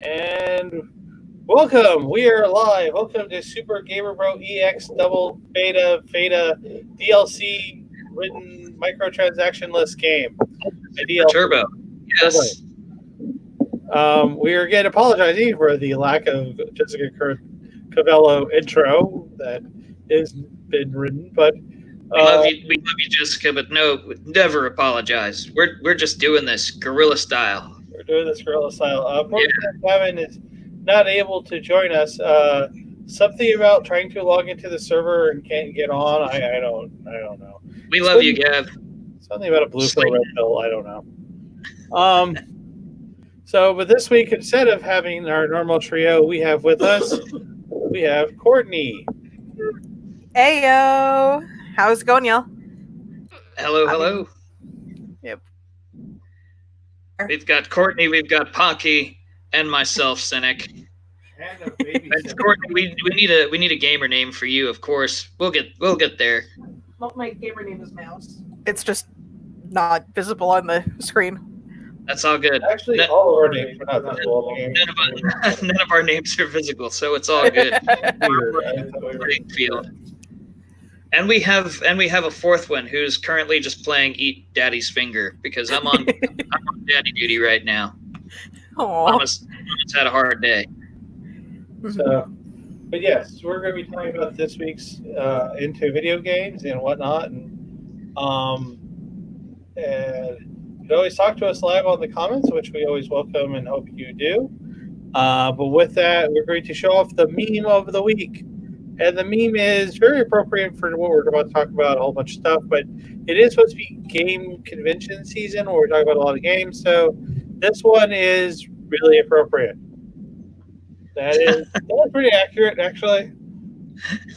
And welcome. We are live. Welcome to Super Gamer Bro EX Double Beta Theta DLC written microtransaction-less game. A DLC. Turbo. Yes. We are again apologizing for the lack of Jessica Cavello intro that has been written, but We love you, Jessica, but no, never apologize. We're just doing this guerrilla style. We're doing this guerrilla style. Kevin is not able to join us. Something about trying to log into the server and can't get on. I don't know. We love you, Gav. Something about a blue pill, red pill. I don't know. But this week, instead of having our normal trio, we have with us, we have Courtney. Heyo, how's it going, y'all? Hello. Yep. We've got Courtney, we've got Pocky, and myself, Cynic. And Courtney, we need a gamer name for you, of course. We'll get there. Well, my gamer name is Mouse. It's just not visible on the screen. That's all good. Actually, all of our names are not visible. None of our names are physical, so it's all good. Field. And we have a fourth one who's currently just playing Eat Daddy's Finger because I'm on daddy duty right now. Mama's had a hard day. So, but yes, we're going to be talking about this week's into video games and whatnot, and you can always talk to us live on the comments, which we always welcome and hope you do. But with that, we're going to show off the meme of the week. And the meme is very appropriate for what we're about to talk about, a whole bunch of stuff. But it is supposed to be game convention season where we're talking about a lot of games. So this one is really appropriate. That's pretty accurate, actually.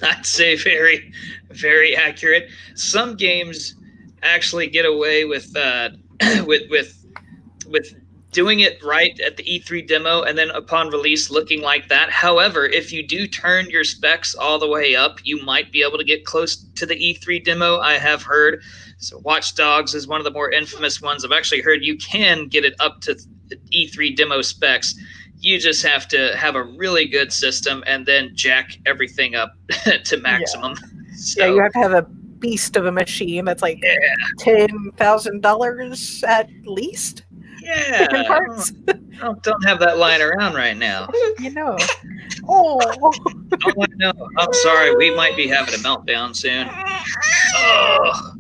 I'd say very, very accurate. Some games actually get away with doing it right at the E3 demo and then upon release looking like that. However, if you do turn your specs all the way up, you might be able to get close to the E3 demo, I have heard. So Watch Dogs is one of the more infamous ones. I've actually heard you can get it up to the E3 demo specs. You just have to have a really good system and then jack everything up to maximum. Yeah. So, you have to have a beast of a machine that's like $10,000 at least. Yeah, parts. Don't have that lying around right now. You know. Oh, I know. I'm sorry. We might be having a meltdown soon. Oh.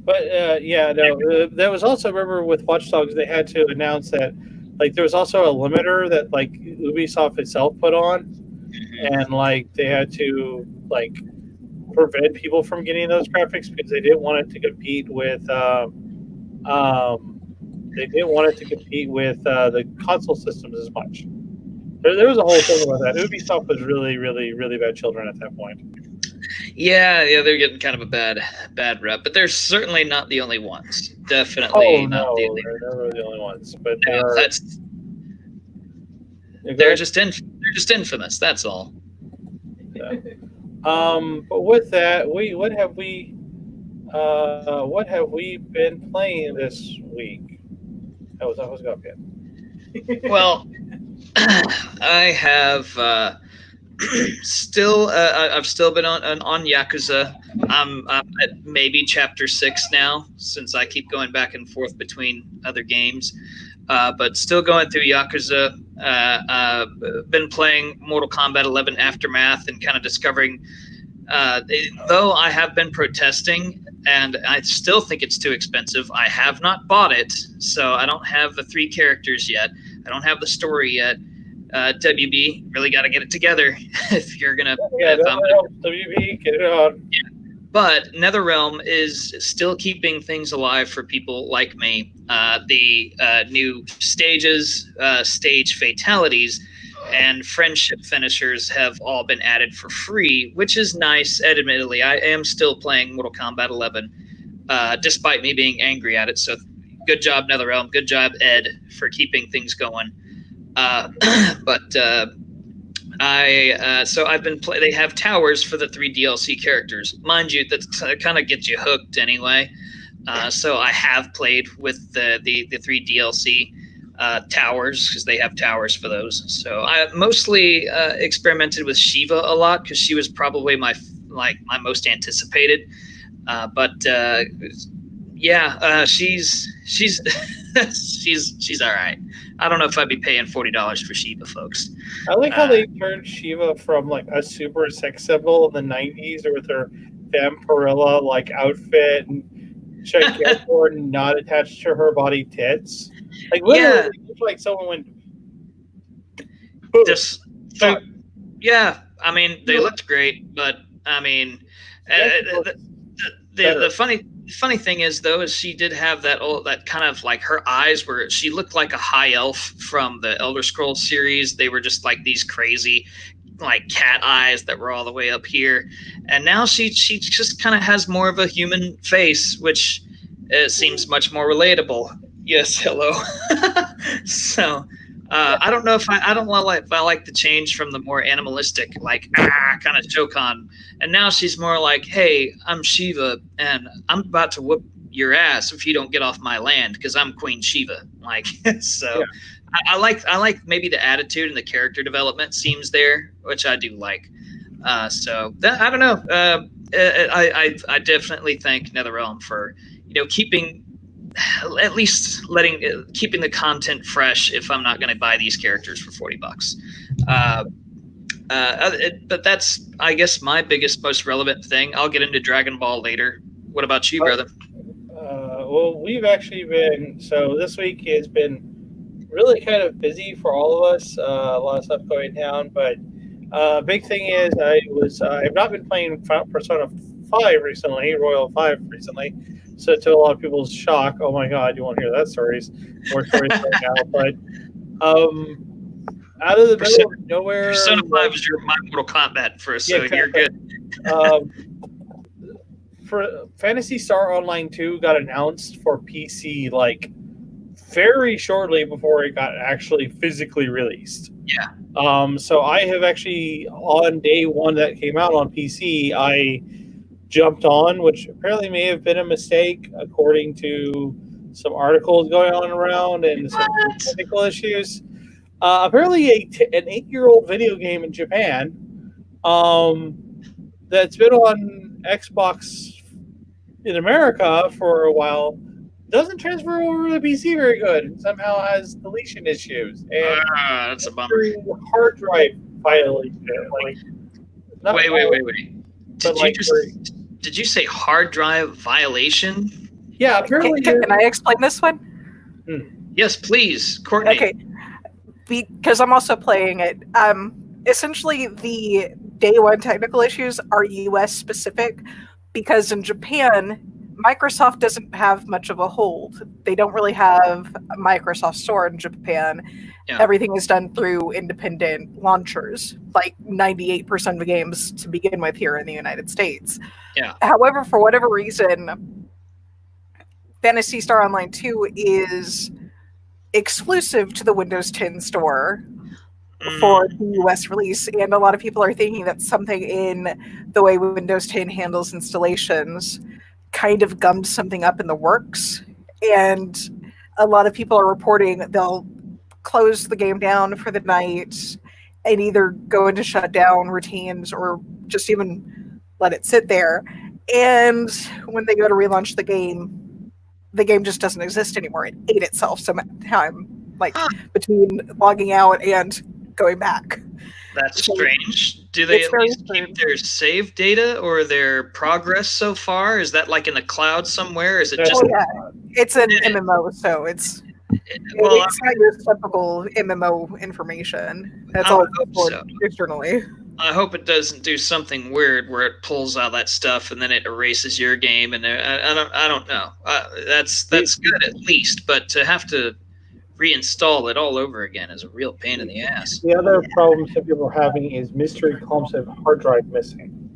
But that was also, remember with Watch Dogs, they had to announce that there was also a limiter that Ubisoft itself put on, and they had to prevent people from getting those graphics because they didn't want it to compete with the console systems as much. There was a whole thing about that. Ubisoft was really, really, really bad children at that point. Yeah, they're getting kind of a bad rep, but they're certainly not the only ones. Definitely not the only. They're never the only ones, but they're just infamous. That's all. Yeah. But with that, what have we been playing this week? I was going again. Well, I have I've still been on Yakuza. I'm at maybe chapter 6 now, since I keep going back and forth between other games. But still going through Yakuza. Been playing Mortal Kombat 11 Aftermath and kind of discovering, though I have been protesting and I still think it's too expensive, I have not bought it. So I don't have the 3 characters yet. I don't have the story yet. WB, really got to get it together if you're going to. WB, get it on. Yeah. But NetherRealm is still keeping things alive for people like me. The new stages, stage fatalities, and friendship finishers have all been added for free, which is nice. Admittedly, I am still playing Mortal Kombat 11, despite me being angry at it. So good job, NetherRealm. Good job, Ed, for keeping things going. So I've been they have towers for the 3 DLC characters. Mind you, that kind of gets you hooked anyway. So I have played with the 3 DLC. towers, because they have towers for those. So I mostly experimented with Shiva a lot, because she was probably my most anticipated. But she's she's all right. I don't know if I'd be paying $40 for Shiva, folks. I like how they turned Shiva from like a super sex symbol in the '90s, or with her vampirilla like outfit and gigantor not attached to her body tits. Like literally, it looks like someone went. Boom. Just yeah. I mean, they looked great, but I mean, the funny thing is though, is she did have that kind of like, her eyes were, she looked like a high elf from the Elder Scrolls series. They were just like these crazy like cat eyes that were all the way up here, and now she just kind of has more of a human face, which seems much more relatable. Yes, hello. So I don't know if I like the change from the more animalistic like kind of Shokan, and now she's more like, hey, I'm Shiva and I'm about to whoop your ass if you don't get off my land, because I'm Queen Shiva. Like, so yeah. I like maybe the attitude and the character development seems there, which I do like. So I don't know. I definitely thank NetherRealm for keeping the content fresh if I'm not going to buy these characters for $40. But that's, I guess, my biggest, most relevant thing. I'll get into Dragon Ball later. What about you, brother? Well, we've actually been, so this week has been really kind of busy for all of us. A lot of stuff going down, but big thing is I've not been playing Persona 5 recently, Royal 5 recently. So to a lot of people's shock, oh my God, you won't hear that more stories right now. But out of the middle of nowhere, Persona 5 is my Mortal Kombat for us, so you're good. For Phantasy Star Online 2 got announced for PC like very shortly before it got actually physically released. Yeah. So I have actually, on day one that came out on PC, I jumped on, which apparently may have been a mistake according to some articles going on around and some technical issues. Apparently an 8-year-old video game in Japan that's been on Xbox in America for a while doesn't transfer over to the PC very good, and somehow has deletion issues. And that's a bummer. Hard drive violation. Like, wait. Did you say hard drive violation? Yeah, apparently. Can I explain this one? Yes, please, Courtney. Okay, because I'm also playing it. Essentially, the day one technical issues are US specific, because in Japan, Microsoft doesn't have much of a hold. They don't really have a Microsoft Store in Japan. Yeah. Everything is done through independent launchers, like 98% of the games to begin with here in the United States. Yeah. However, for whatever reason, Phantasy Star Online 2 is exclusive to the Windows 10 store for the US release, and a lot of people are thinking that something in the way Windows 10 handles installations kind of gummed something up in the works, and a lot of people are reporting that they'll close the game down for the night and either go into shutdown routines or just even let it sit there, and when they go to relaunch the game just doesn't exist anymore. It ate itself sometime, like between logging out and going back. That's strange. Do they at least keep their save data or their progress so far? Is that like in the cloud somewhere? Is it just? Yeah, it's an MMO, so it's not your typical MMO information. That's all stored externally. I hope it doesn't do something weird where it pulls out that stuff and then it erases your game. And I don't know. That's good at least, but to have to reinstall it all over again is a real pain in the ass. The other problem some people are having is mystery clumps of hard drive missing.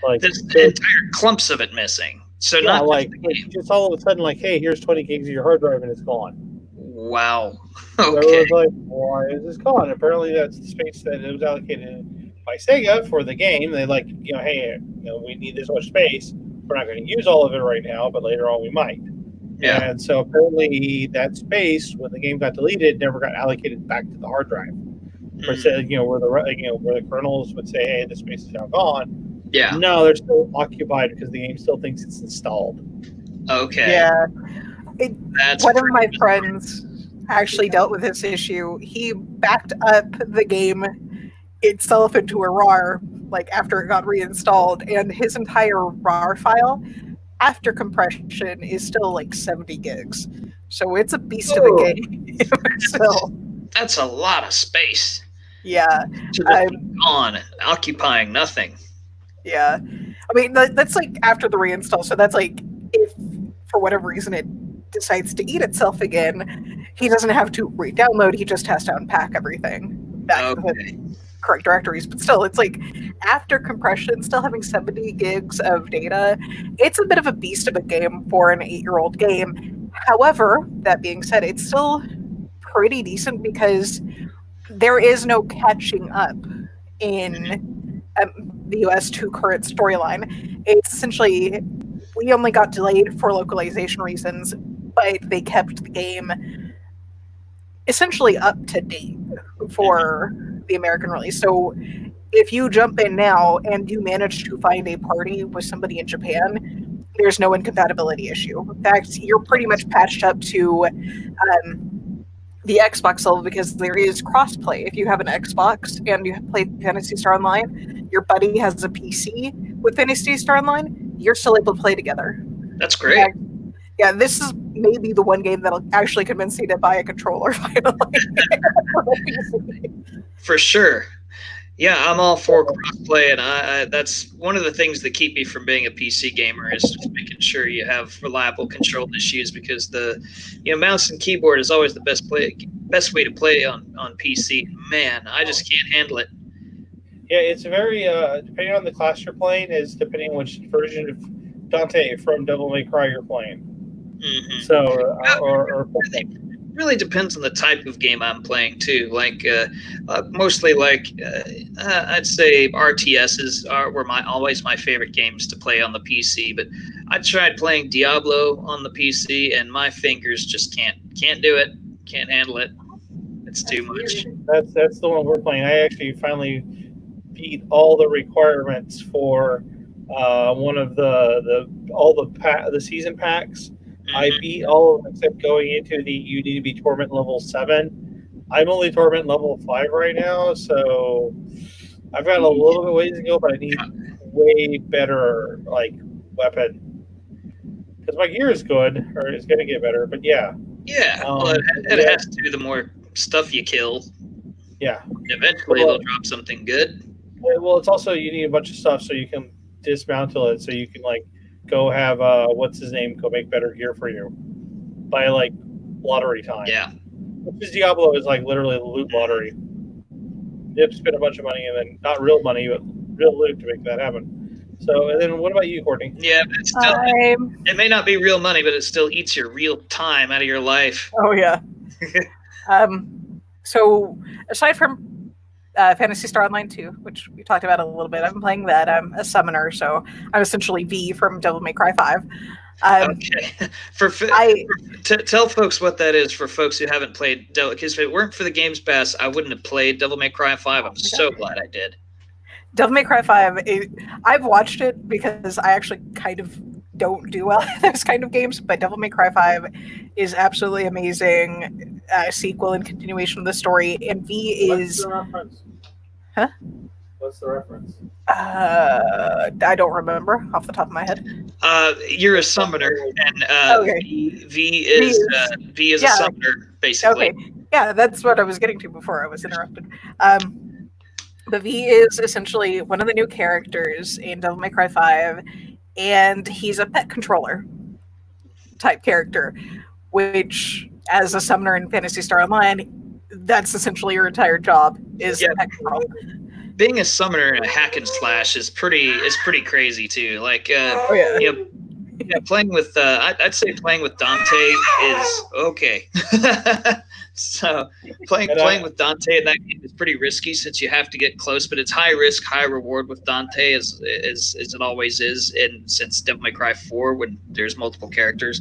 Like there's entire clumps of it missing. So yeah, not like just all of a sudden, like, hey, here's 20 gigs of your hard drive and it's gone. Wow. Okay. So it was like, why is this gone? Apparently, that's the space that it was allocated by Sega for the game. They like, hey, we need this much space. We're not going to use all of it right now, but later on we might. Yeah. And so apparently that space, when the game got deleted, never got allocated back to the hard drive. Where it said, where the kernels would say, "Hey, this space is now gone." Yeah. No, they're still occupied because the game still thinks it's installed. Okay. Yeah. That's One of my pretty friends actually dealt with this issue. He backed up the game itself into a RAR, like after it got reinstalled, and his entire RAR file after compression is still like 70 gigs. So it's a beast of a game. So That's a lot of space. yeah. To just be gone, occupying nothing. Yeah. I mean, that's like after the reinstall. So that's like if for whatever reason it decides to eat itself again, he doesn't have to re-download. He just has to unpack everything back to the correct directories. But still, it's like after compression, still having 70 gigs of data, it's a bit of a beast of a game for an 8-year-old game. However, that being said, it's still pretty decent because there is no catching up in the US to current storyline. It's essentially, we only got delayed for localization reasons, but they kept the game essentially up to date for the American release. So if you jump in now and you manage to find a party with somebody in Japan, there's no incompatibility issue. In fact, you're pretty much patched up to the Xbox level because there is crossplay. If you have an Xbox and you play Phantasy Star Online, your buddy has a PC with Phantasy Star Online, you're still able to play together. That's great. Yeah, this is maybe the one game that'll actually convince me to buy a controller finally. For sure. Yeah, I'm all for crossplay, and I that's one of the things that keep me from being a PC gamer is just making sure you have reliable control issues because the mouse and keyboard is always the best way to play on PC. Man, I just can't handle it. Yeah, it's very depending on the class you're playing is depending on which version of Dante from Devil May Cry you're playing. Mm-hmm. So or really depends on the type of game I'm playing too. Like mostly like I'd say RTSs were always my favorite games to play on the PC. But I tried playing Diablo on the PC, and my fingers just can't do it. Can't handle it. It's too much. That's the one we're playing. I actually finally beat all the requirements for one of the season packs. I beat all of them except going into the you need to be torment level 7. I'm only torment level 5 right now, so I've got a little bit ways to go, but I need way better weapon because my gear is good or it's going to get better. But yeah, well, it has to. The more stuff you kill, eventually they'll drop something good. Well, it's also you need a bunch of stuff so you can dismantle it, so you can go have what's his name go make better gear for you by lottery time. Yeah. Which is Diablo is literally the loot lottery. You have to spend a bunch of money and then not real money, but real loot to make that happen. So, and then what about you, Courtney? Yeah, but it's still, it may not be real money, but it still eats your real time out of your life. Oh yeah. So aside from Phantasy Star Online 2, which we talked about a little bit, I've been playing that. I'm a summoner, so I'm essentially V from Devil May Cry 5. Okay. Tell folks what that is for folks who haven't played Devil. Because if it weren't for the Games Pass, I wouldn't have played Devil May Cry 5. I'm so glad I did. Devil May Cry 5, I've watched it because I actually kind of don't do well at those kind of games, but Devil May Cry 5 is absolutely amazing. Sequel and continuation of the story, and V is... What's the reference? Huh? What's the reference? I don't remember off the top of my head. You're a summoner, and V is a summoner, basically. Okay, yeah, that's what I was getting to before I was interrupted. The V is essentially one of the new characters in Devil May Cry 5, and he's a pet controller type character, which, as a summoner in Phantasy Star Online, that's essentially your entire job is pet control. Being a summoner in a hack and slash is pretty crazy too. Playing with I'd say playing with Dante is okay. So playing with Dante in that game is pretty risky since you have to get close, but it's high risk, high reward with Dante as it always is. And since Devil May Cry 4, when there's multiple characters,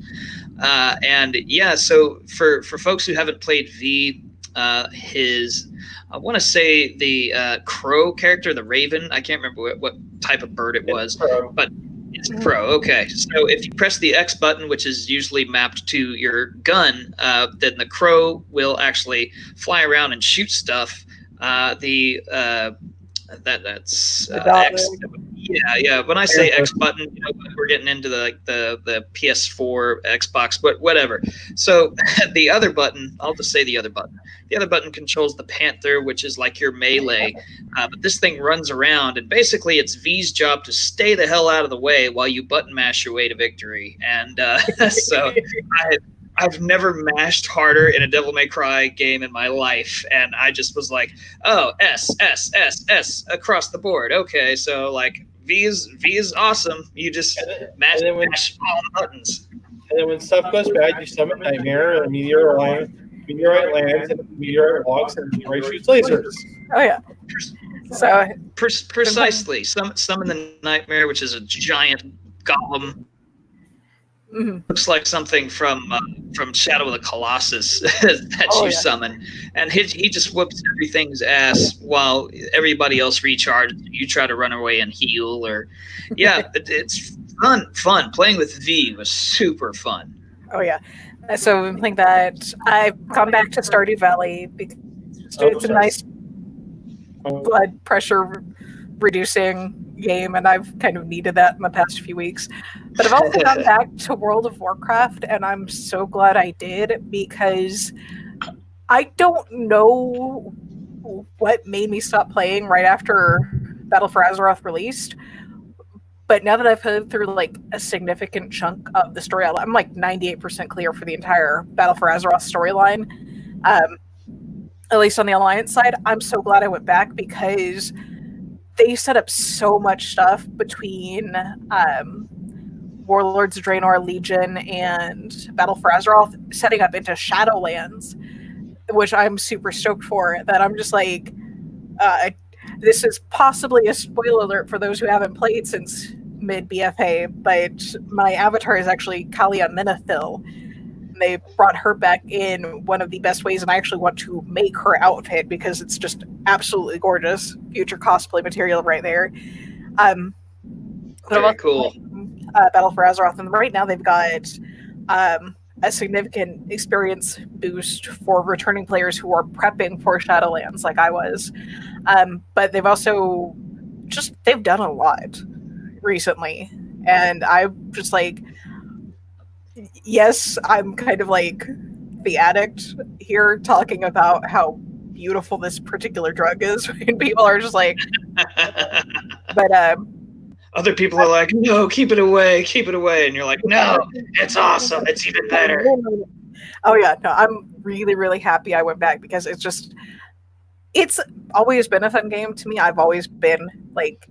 And yeah, so for folks who haven't played V, I want to say the crow character, the raven. I can't remember what type of bird it was, but it's crow. Okay, so if you press the X button, which is usually mapped to your gun, then the crow will actually fly around and shoot stuff. That's X. Yeah. When I say X button, we're getting into the PS4, Xbox, but whatever. So the other button, I'll just say the other button. The other button controls the Panther, which is like your melee. But this thing runs around, and basically it's V's job to stay the hell out of the way while you button mash your way to victory. And so I've never mashed harder in a Devil May Cry game in my life, and I just was like, oh, S across the board. Okay, so like V is awesome. You just mash all the buttons. And then when stuff goes bad, you summon Nightmare, and meteorite lands, and meteorite walks, and meteorite shoots lasers. Oh yeah. So precisely, summon the Nightmare, which is a giant golem. Mm-hmm. Looks like something from Shadow of the Colossus that you summon, and he just whoops everything's ass while everybody else recharges. You try to run away and heal, or it's fun. Playing with V was super fun. Oh yeah, so I'm playing that. I've gone back to Stardew Valley because it's a nice blood pressure reducing game, and I've kind of needed that in the past few weeks. But I've also gone back to World of Warcraft, and I'm so glad I did, because I don't know what made me stop playing right after Battle for Azeroth released, but now that I've played through like a significant chunk of the story, I'm like 98% clear for the entire Battle for Azeroth storyline, at least on the Alliance side. I'm so glad I went back, because they set up so much stuff between Warlords of Draenor, Legion, and Battle for Azeroth, setting up into Shadowlands, which I'm super stoked for. That I'm just like, this is possibly a spoiler alert for those who haven't played since mid-BFA, but my avatar is actually Kalia Menethil. They brought her back in one of the best ways, and I actually want to make her outfit because it's just absolutely gorgeous. Future cosplay material right there. Very cool. Battle for Azeroth, and right now they've got a significant experience boost for returning players who are prepping for Shadowlands, like I was. But they've also they've done a lot recently, and I'm just like, yes, I'm kind of like the addict here talking about how beautiful this particular drug is, and people are just like, but other people are like, no, keep it away, and you're like, no, it's awesome, it's even better. Oh yeah, no, I'm really, really happy I went back, because it's always been a fun game to me. I've always been like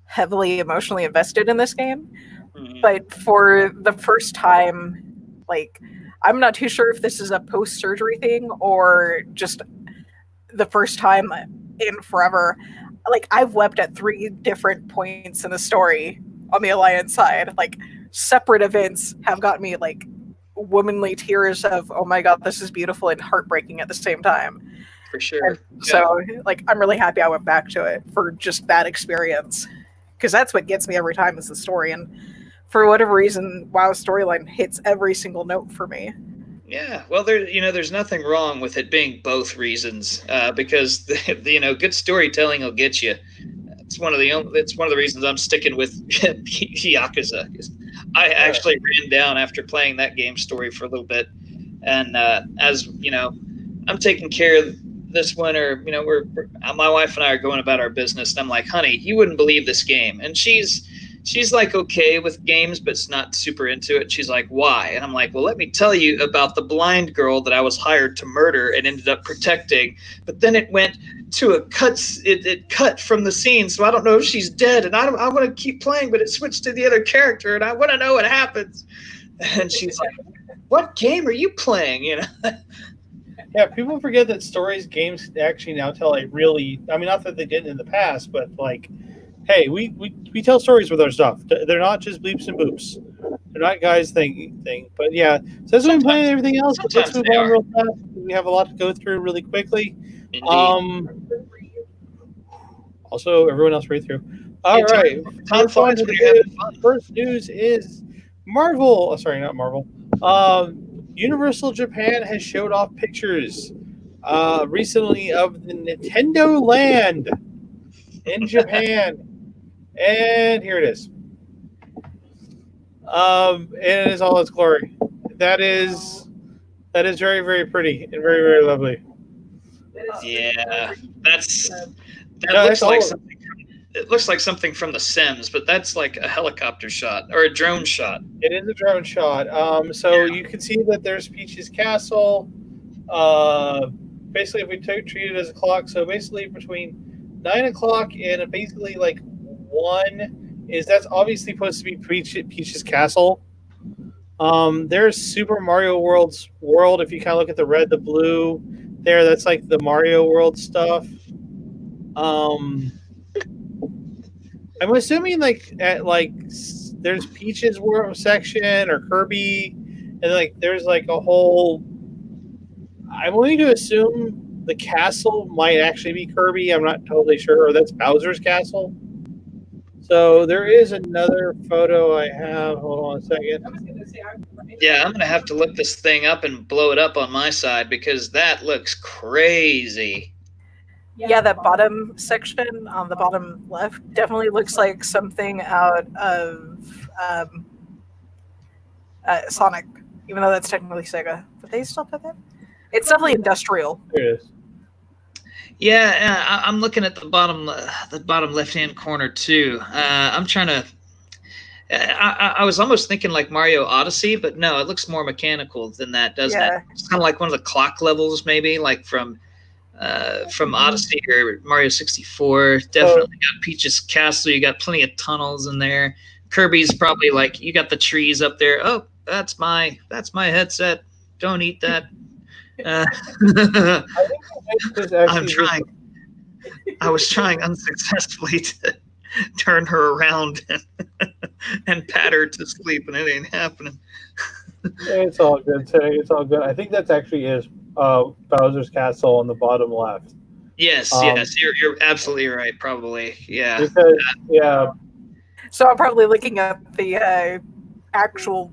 heavily emotionally invested in this game. But for the first time, like, I'm not too sure if this is a post-surgery thing or just the first time in forever. Like, I've wept at 3 different points in the story on the Alliance side. Like, separate events have got me, like, womanly tears of, oh my god, this is beautiful, and heartbreaking at the same time. For sure. So, like, I'm really happy I went back to it for just that experience. Because that's what gets me every time, is the story. And for whatever reason, WoW's storyline hits every single note for me. Yeah, well, there's nothing wrong with it being both reasons, because good storytelling will get you. It's one of the reasons I'm sticking with Yakuza. I actually ran down after playing that game story for a little bit, and as you know, I'm taking care of this winter. My wife and I are going about our business, and I'm like, honey, you wouldn't believe this game, and she's like okay with games, but it's not super into it. She's like, why? And I'm like, well, let me tell you about the blind girl that I was hired to murder and ended up protecting. But then it went to a cut. It cut from the scene, so I don't know if she's dead. And I want to keep playing, but it switched to the other character, and I want to know what happens. And she's like, what game are you playing? Yeah, people forget that games actually now tell a really, I mean, not that they didn't in the past, but like, hey, we tell stories with our stuff. They're not just bleeps and boops. They're not guys thing. But yeah, so as we've been playing everything else, let's sometimes move they on are. real fast. We have a lot to go through really quickly. Indeed. Also, everyone else read through. All Hey, right, time first on flies to when the you're having news. fun. First news is Marvel. Oh, sorry, not Marvel. Universal Japan has showed off pictures recently of the Nintendo Land in Japan, and here it is. And it is all its glory. That is very, very pretty and very, very lovely. Yeah, that No, looks it's like all. something. It looks like something from The Sims, but that's like a helicopter shot or a drone shot. It is a drone shot. So you can see that there's Peach's castle. Basically, if we treat it as a clock, so basically between 9 o'clock and basically like 1 is that's obviously supposed to be Peach's castle. There's Super Mario World's world. If you kind of look at the red, the blue, there, that's like the Mario World stuff. I'm assuming there's Peach's world section or Kirby, and like there's like a whole. I'm going to assume the castle might actually be Kirby. I'm not totally sure, or that's Bowser's castle. So there is another photo I have. Hold on a second. Yeah, I'm gonna have to look this thing up and blow it up on my side because that looks crazy. Yeah, that bottom section on the bottom left definitely looks like something out of Sonic, even though that's technically Sega. But they still put that? It's definitely industrial. Here it is. Yeah, I'm looking at the bottom left-hand corner too. I'm trying to. I was almost thinking like Mario Odyssey, but no, it looks more mechanical than that, doesn't it? It's kind of like one of the clock levels, maybe like from Odyssey or Mario 64. Definitely got Peach's castle. You got plenty of tunnels in there. Kirby's probably like you got the trees up there. Oh, that's my headset. Don't eat that. I'm trying. I was trying unsuccessfully to turn her around and pat her to sleep, and it ain't happening. It's all good, Teddy. It's all good. I think that's actually is Bowser's castle on the bottom left. Yes, yes, you're absolutely right. Probably, yeah. Because yeah. So I'm probably looking up the actual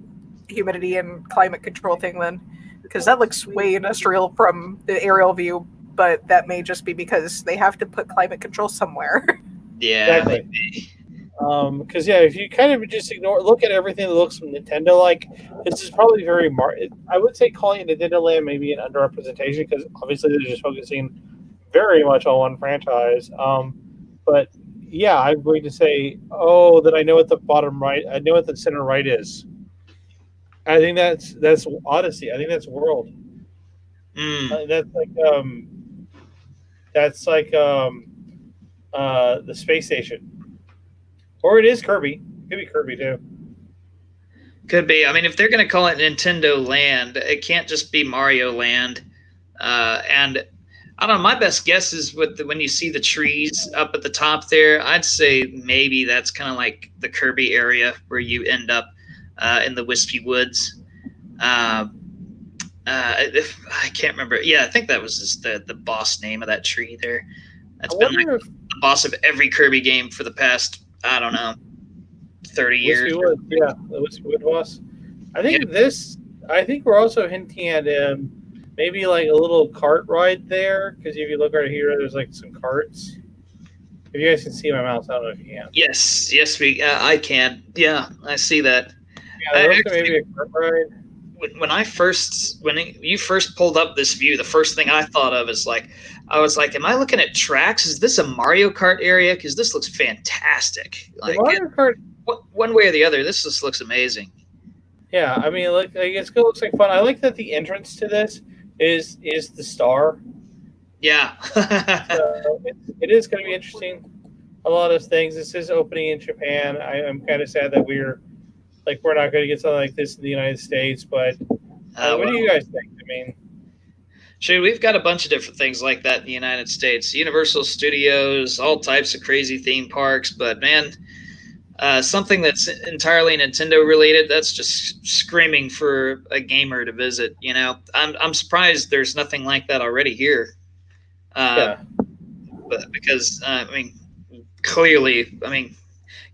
humidity and climate control thing then, because that looks way industrial from the aerial view. But that may just be because they have to put climate control somewhere. Yeah, exactly. maybe. Because if you kind of just look at everything that looks Nintendo like, this is probably very I would say calling it Nintendo Land maybe an underrepresentation because obviously they're just focusing very much on one franchise. But yeah, I'm going to say, that I know what the bottom right, I know what the center right is. I think that's Odyssey. I think that's World. That's like the space station. Or it is Kirby. It could be Kirby too. Could be. I mean, if they're going to call it Nintendo Land, it can't just be Mario Land. And I don't know. My best guess is when you see the trees up at the top there, I'd say maybe that's kind of like the Kirby area where you end up in the Wispy Woods. I can't remember. Yeah, I think that was just the boss name of that tree there. That's been like the boss of every Kirby game for the past, I don't know, 30 years. Yeah, the Wispy Wood boss. I think we're also hinting at maybe like a little cart ride there, because if you look right here, there's like some carts. If you guys can see my mouse, I don't know if you can. Yes, I can. Yeah, I see that. Yeah, maybe a cart ride. When you first pulled up this view, the first thing I thought of is I was like, am I looking at tracks? Is this a Mario Kart area? Because this looks fantastic. Like Mario Kart, one way or the other, this just looks amazing. Yeah, I mean, it looks like fun. I like that the entrance to this is the star. Yeah. So it is going to be interesting. A lot of things. This is opening in Japan. I'm kind of sad that we're not going to get something like this in the United States. But what do you guys think? I mean, we've got a bunch of different things like that in the United States. Universal Studios, all types of crazy theme parks. But man, something that's entirely Nintendo related, that's just screaming for a gamer to visit. You know, I'm surprised there's nothing like that already here. But because I mean, clearly, I mean,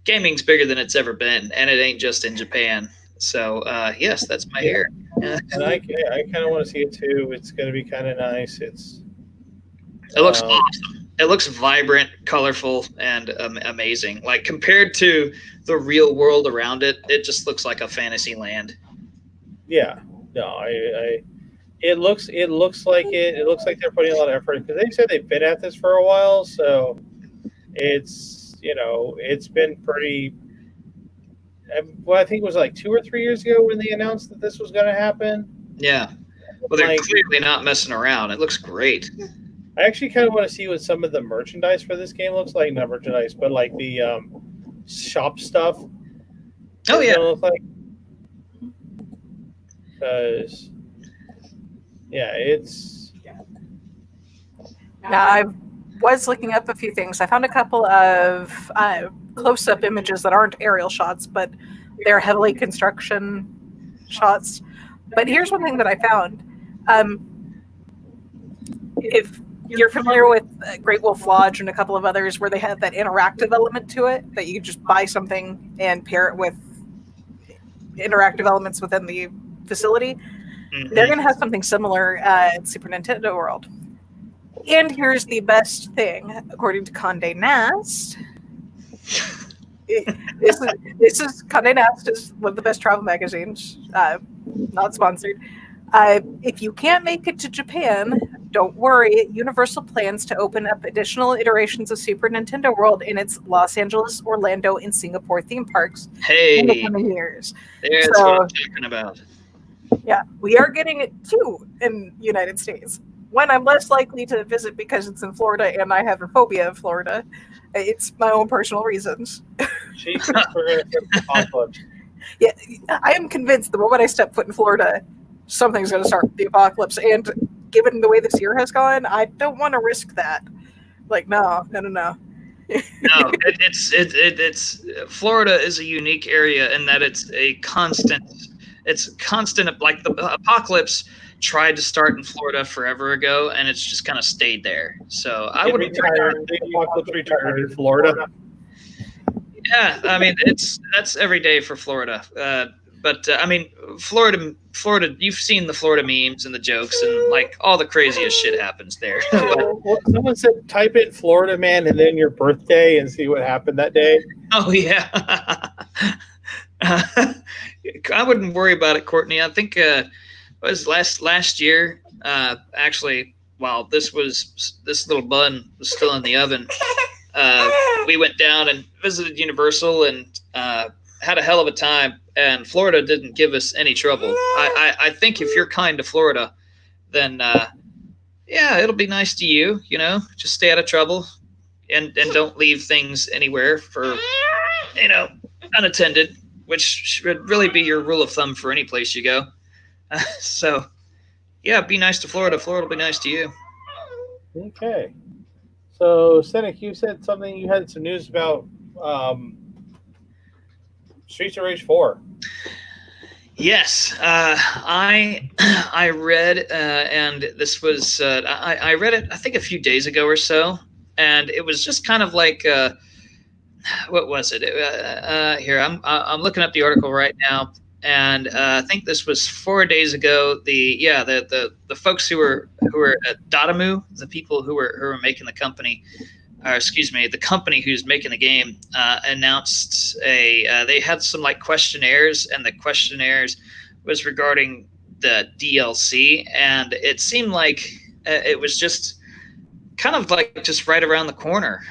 gaming's bigger than it's ever been, and it ain't just in Japan. So yes, that's my hair. And I kind of want to see it too. It's going to be kind of nice. It looks awesome. It looks vibrant, colorful, and amazing. Like compared to the real world around it, it just looks like a fantasy land. Yeah. No, it looks like it. It looks like they're putting a lot of effort because they said they've been at this for a while. So it's it's been pretty. Well, I think it was like 2 or 3 years ago when they announced that this was going to happen. Yeah. Well, they're clearly not messing around. It looks great. I actually kind of want to see what some of the merchandise for this game looks like. Not merchandise, but like the shop stuff. Oh, yeah. Look like. Because, yeah, it's. Now, I was looking up a few things. I found a couple of close-up images that aren't aerial shots, but they're heavily construction shots. But here's one thing that I found. If you're familiar with Great Wolf Lodge and a couple of others where they have that interactive element to it, that you can just buy something and pair it with interactive elements within the facility, they're going to have something similar at Super Nintendo World. And here's the best thing, according to Condé Nast. This is Condé Nast is one of the best travel magazines, not sponsored. If you can't make it to Japan, don't worry. Universal plans to open up additional iterations of Super Nintendo World in its Los Angeles, Orlando, and Singapore theme parks in the coming years. That's what I'm talking about. Yeah, we are getting it too in the United States. When I'm less likely to visit because it's in Florida and I have a phobia of Florida. It's my own personal reasons. Jesus, we're going to get the apocalypse. Yeah, I am convinced the moment I step foot in Florida, something's going to start the apocalypse. And given the way this year has gone, I don't want to risk that. Like, no. No, it's Florida is a unique area in that it's constant. Like the apocalypse tried to start in Florida forever ago, and it's just kind of stayed there. So I would retire in Florida. Yeah, I mean that's every day for Florida. But I mean Florida. You've seen the Florida memes and the jokes, and like all the craziest shit happens there. Someone said type in Florida man and then your birthday and see what happened that day. Oh yeah. I wouldn't worry about it, Courtney. I think it was last year. Actually, while this little bun was still in the oven, we went down and visited Universal and had a hell of a time. And Florida didn't give us any trouble. I think if you're kind to Florida, then yeah, it'll be nice to you. You know, just stay out of trouble and don't leave things anywhere for unattended. Which should really be your rule of thumb for any place you go. So, yeah, be nice to Florida. Florida will be nice to you. Okay. So, Senek, you said something. You had some news about Streets of Rage 4. Yes, I read, and this was I read it I think a few days ago or so, and it was just kind of like. What was it? Here, I'm looking up the article right now, and I think this was 4 days ago. The folks who were at Datamu, the people who were making the company, or excuse me, the company who's making the game, announced they had some like questionnaires, and the questionnaires was regarding the DLC, and it seemed like it was just kind of like just right around the corner.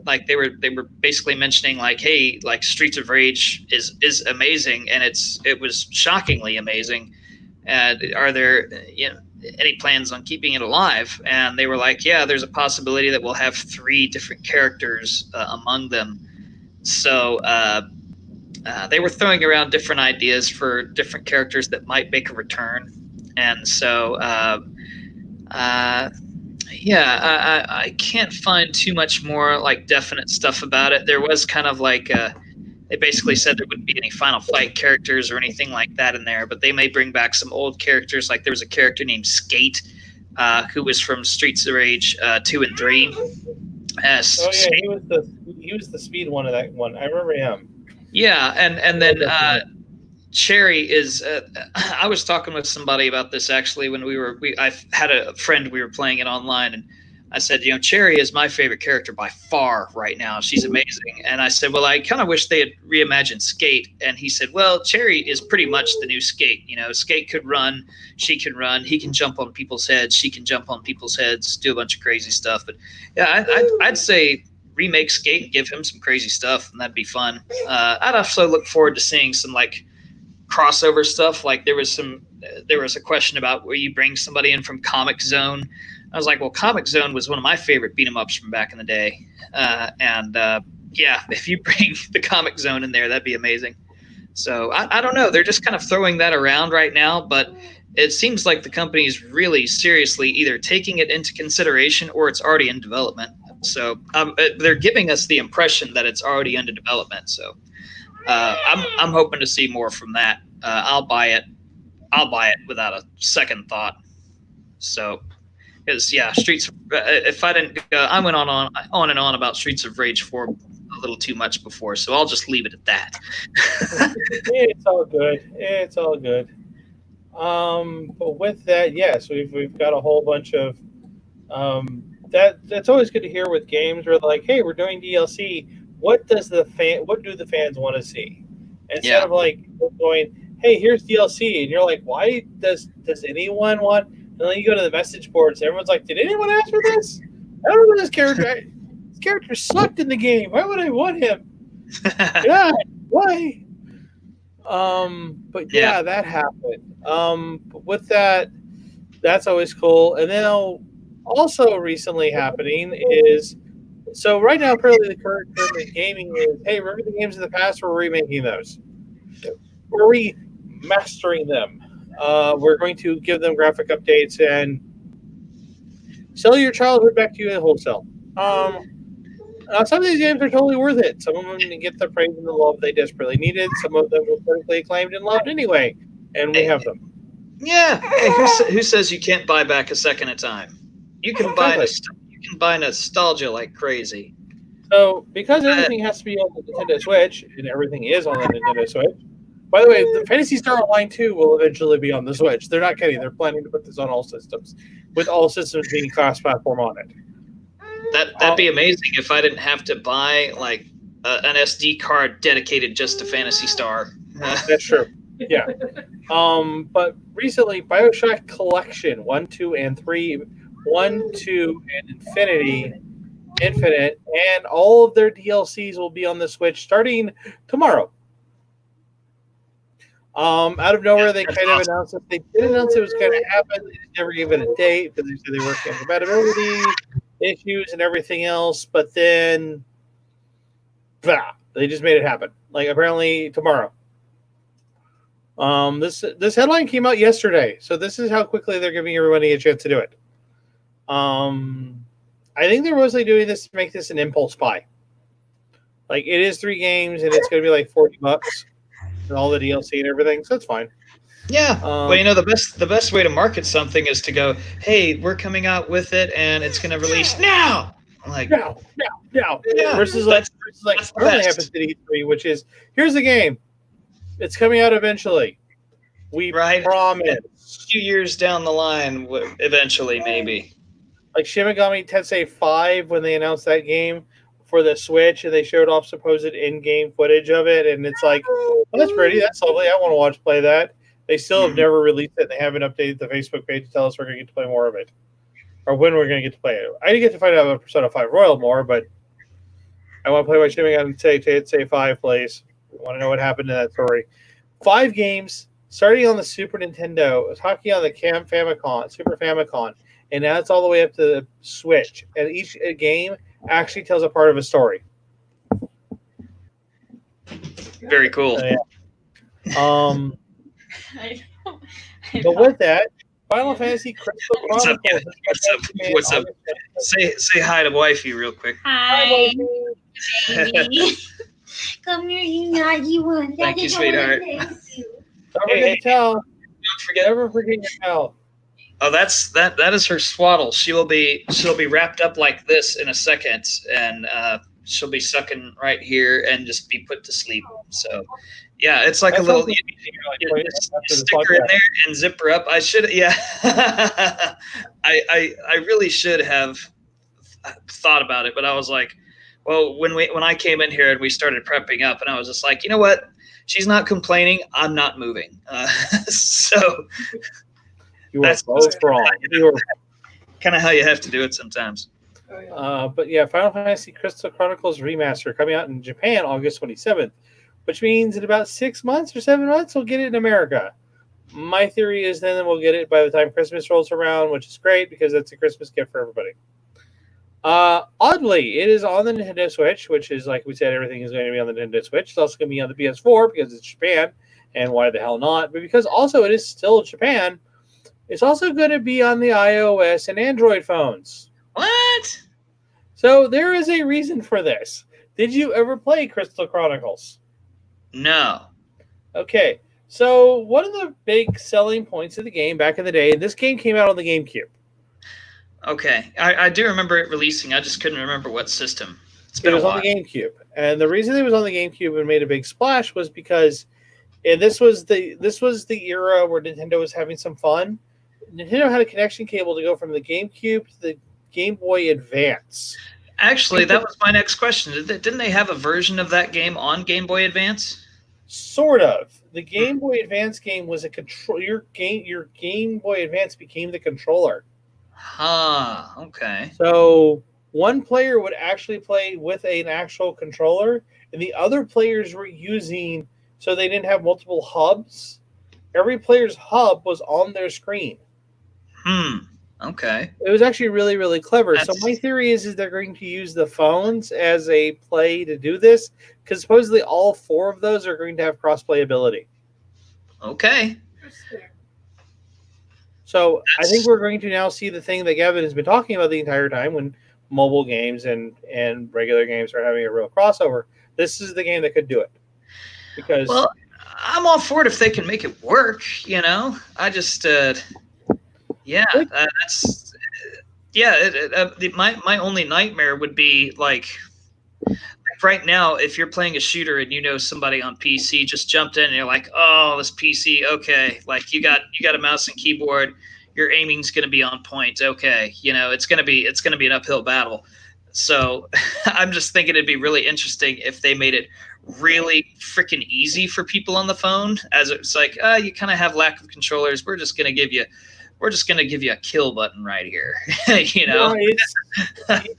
Like they were basically mentioning like, hey, like Streets of Rage is amazing, and it was shockingly amazing. And are there any plans on keeping it alive? And they were like, yeah, there's a possibility that we'll have 3 different characters among them. So they were throwing around different ideas for different characters that might make a return. And so I can't find too much more like definite stuff about it. There was kind of like They basically said there wouldn't be any Final Fight characters or anything like that in there, but they may bring back some old characters. Like there was a character named Skate, who was from Streets of Rage 2 and 3. He was the speed one of that one. I remember him. Yeah, and then Cherry is. I was talking with somebody about this actually when I had a friend, we were playing it online, and I said, Cherry is my favorite character by far right now. She's amazing. And I said, well, I kind of wish they had reimagined Skate. And he said, well, Cherry is pretty much the new Skate. Skate could run, she can run, he can jump on people's heads, she can jump on people's heads, do a bunch of crazy stuff. But yeah, I'd say remake Skate and give him some crazy stuff, and that'd be fun. I'd also look forward to seeing some like crossover stuff. Like there was a question about where you bring somebody in from Comic Zone. I was like, well, Comic Zone was one of my favorite beat 'em ups from back in the day. Yeah, if you bring the Comic Zone in there, that'd be amazing. So I don't know. They're just kind of throwing that around right now, but it seems like the company is really seriously either taking it into consideration or it's already in development. So they're giving us the impression that it's already under development. So I'm hoping to see more from that. I'll buy it. I'll buy it without a second thought. So. Because Streets. If I didn't, I went on and on about Streets of Rage 4 a little too much before, so I'll just leave it at that. It's all good. It's all good. But with that, yes, we've got a whole bunch of that's always good to hear with games where they're like, hey, we're doing DLC. What do the fans want to see? Instead of like going, hey, here's DLC, and you're like, why does anyone want? And then you go to the message boards, everyone's like, did anyone ask for this? I don't know this character. This character sucked in the game. Why would I want him? God, why? But yeah, that happened. But with that, that's always cool. And then also recently happening is, so right now, apparently the current trend in gaming is, hey, remember the games of the past? We're remaking those. We're remastering them. We're going to give them graphic updates and sell your childhood back to you in wholesale. Some of these games are totally worth it. Some of them get the praise and the love they desperately needed. Some of them were critically acclaimed and loved anyway, and we have them. Yeah. Hey, who says you can't buy back a second at a time? You can buy nostalgia like crazy. So because everything has to be on the Nintendo Switch, and everything is on the Nintendo Switch. By the way, the Phantasy Star Online 2 will eventually be on the Switch. They're not kidding. They're planning to put this on all systems, with all systems being cross-platform on it. That'd be amazing if I didn't have to buy like an SD card dedicated just to Phantasy Star. That's true. Yeah. But recently, BioShock Collection 1, 2, and 3, 1, 2, and Infinite, and all of their DLCs will be on the Switch starting tomorrow. Out of nowhere, they kind of announced that they did announce it was going to happen. They just never gave it a date because they said they worked on compatibility issues and everything else. But then, they just made it happen. Like apparently tomorrow. This headline came out yesterday, so this is how quickly they're giving everybody a chance to do it. I think they're mostly doing this to make this an impulse buy. Like it is 3 games, and it's going to be like $40. And all the DLC and everything, so that's fine. Yeah, well, the best way to market something is to go, "Hey, we're coming out with it, and it's going to release now." Like now. Yeah. Versus currently happens at E3, which is here's the game. It's coming out eventually. We promise. A few years down the line, eventually, maybe. Like Shin Megami Tensei 5, when they announced that game for the Switch, and they showed off supposed in-game footage of it, and it's like, oh, that's pretty, that's lovely, I want to watch play that. They still have never released it, and they haven't updated the Facebook page to tell us we're going to get to play more of it, or when we're going to get to play it. I didn't get to find out about Persona 5 Royal more, but I want to play my Shin Megami Tensei 5 plays. I want to know what happened to that story. 5 games, starting on the Super Nintendo, talking on the Super Famicom, and now it's all the way up to the Switch, and each game actually tells a part of a story. Very cool. But with that, Final Fantasy Crystal Chronicles. What's up? Say hi to wifey real quick. Hi. Come here, you naughty one. Thank you, sweetheart. Don't forget to tell. Don't forget. Never forget your towel. Oh, that is her swaddle. She'll be wrapped up like this in a second, and she'll be sucking right here and just be put to sleep. So, yeah, it's like That a little. sounds like You stick her in there and zip her up. I should, yeah. I really should have thought about it, but I was like, well, when I came in here and we started prepping up, and I was just like, you know what? She's not complaining. I'm not moving. So You are both wrong. You are kind of how you have to do it sometimes. But yeah, Final Fantasy Crystal Chronicles Remaster coming out in Japan August 27th, which means in about 6 months or 7 months we'll get it in America. My theory is then we'll get it by the time Christmas rolls around, which is great because that's a Christmas gift for everybody. Oddly, it is on the Nintendo Switch, which is, like we said, everything is going to be on the Nintendo Switch. It's also going to be on the PS4 because it's Japan, and why the hell not? But because also it is still Japan, it's also going to be on the iOS and Android phones. What? So there is a reason for this. Did you ever play Crystal Chronicles? No. Okay, so one of the big selling points of the game back in the day, this game came out on the GameCube. Okay, I do remember it releasing. I just couldn't remember what system. It was on the GameCube, and the reason it was on the GameCube and made a big splash was because, and this was the era where Nintendo was having some fun. Nintendo had a connection cable to go from the GameCube to the Game Boy Advance. Actually, that was my next question. Didn't they have a version of that game on Game Boy Advance? Sort of. The Game Boy Advance game was a control. Your Game Boy Advance became the controller. Huh. Okay. So one player would actually play with an actual controller, and the other players were using. So they didn't have multiple hubs. Every player's hub was on their screen. Okay. It was actually really, really clever. So my theory is they're going to use the phones as a play to do this, because supposedly all 4 of those are going to have cross-play ability. Okay. So I think we're going to now see the thing that Gavin has been talking about the entire time when mobile games and regular games are having a real crossover. This is the game that could do it. Because well, I'm all for it if they can make it work, you know? I just, my only nightmare would be like right now, if you're playing a shooter and you know somebody on PC just jumped in and you're like, oh, this PC, okay, like you got a mouse and keyboard, your aiming's going to be on point, okay, you know, it's going to be an uphill battle. So I'm just thinking it'd be really interesting if they made it really freaking easy for people on the phone, as it's like, you kind of have lack of controllers, we're just going to give you a kill button right here. You know,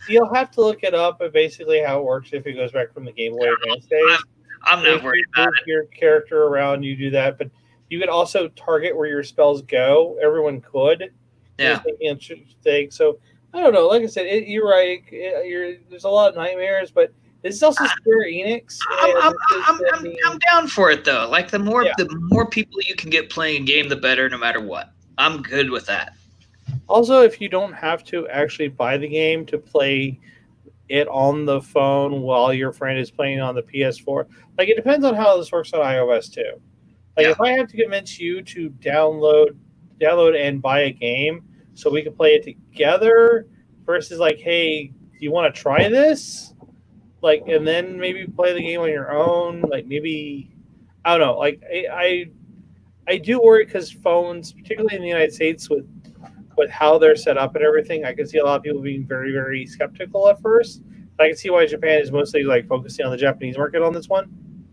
you'll have to look it up, but basically how it works if it goes back from the Game Boy Advance days. I'm not worried about it. Your character around, you do that, but you could also target where your spells go. Everyone could. Yeah. Interesting. So I don't know. Like I said, you're right. There's a lot of nightmares, but this is also Square Enix. I'm down for it though. Like the more people you can get playing a game, the better, no matter what. I'm good with that. Also, if you don't have to actually buy the game to play it on the phone while your friend is playing on the PS4, like it depends on how this works on iOS too. Like if I have to convince you to download and buy a game so we can play it together versus like, hey, do you want to try this? Like, and then maybe play the game on your own. Like maybe, I don't know. Like I do worry because phones, particularly in the United States, with how they're set up and everything, I can see a lot of people being very, very skeptical at first. I can see why Japan is mostly like focusing on the Japanese market on this one.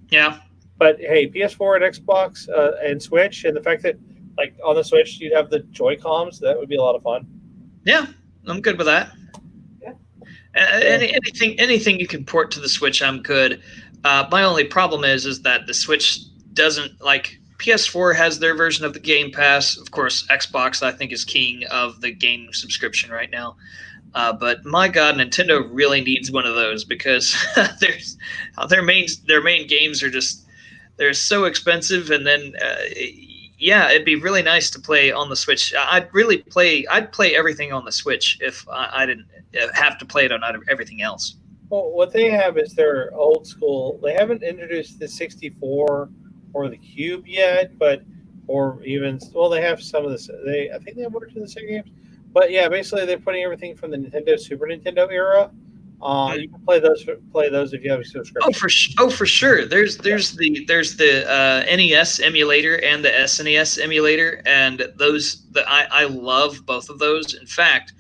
Yeah. But hey, PS4 and Xbox and Switch, and the fact that like on the Switch you'd have the Joy-Cons, that would be a lot of fun. Yeah, I'm good with that. Yeah. Anything you can port to the Switch, I'm good. My only problem is that the Switch doesn't like. PS4 has their version of the Game Pass. Of course, Xbox, I think, is king of the game subscription right now. But my God, Nintendo really needs one of those because their main games are just they're so expensive. And then it'd be really nice to play on the Switch. I'd play everything on the Switch if I didn't have to play it on everything else. Well, what they have is their old school. They haven't introduced the 64 or the Cube yet, but or even they have some of this. I think they have one or two of the Sega games, but yeah, basically they're putting everything from the Nintendo Super Nintendo era. You can play those if you have a subscription. For sure. There's the NES emulator and the SNES emulator, and I love both of those. In fact,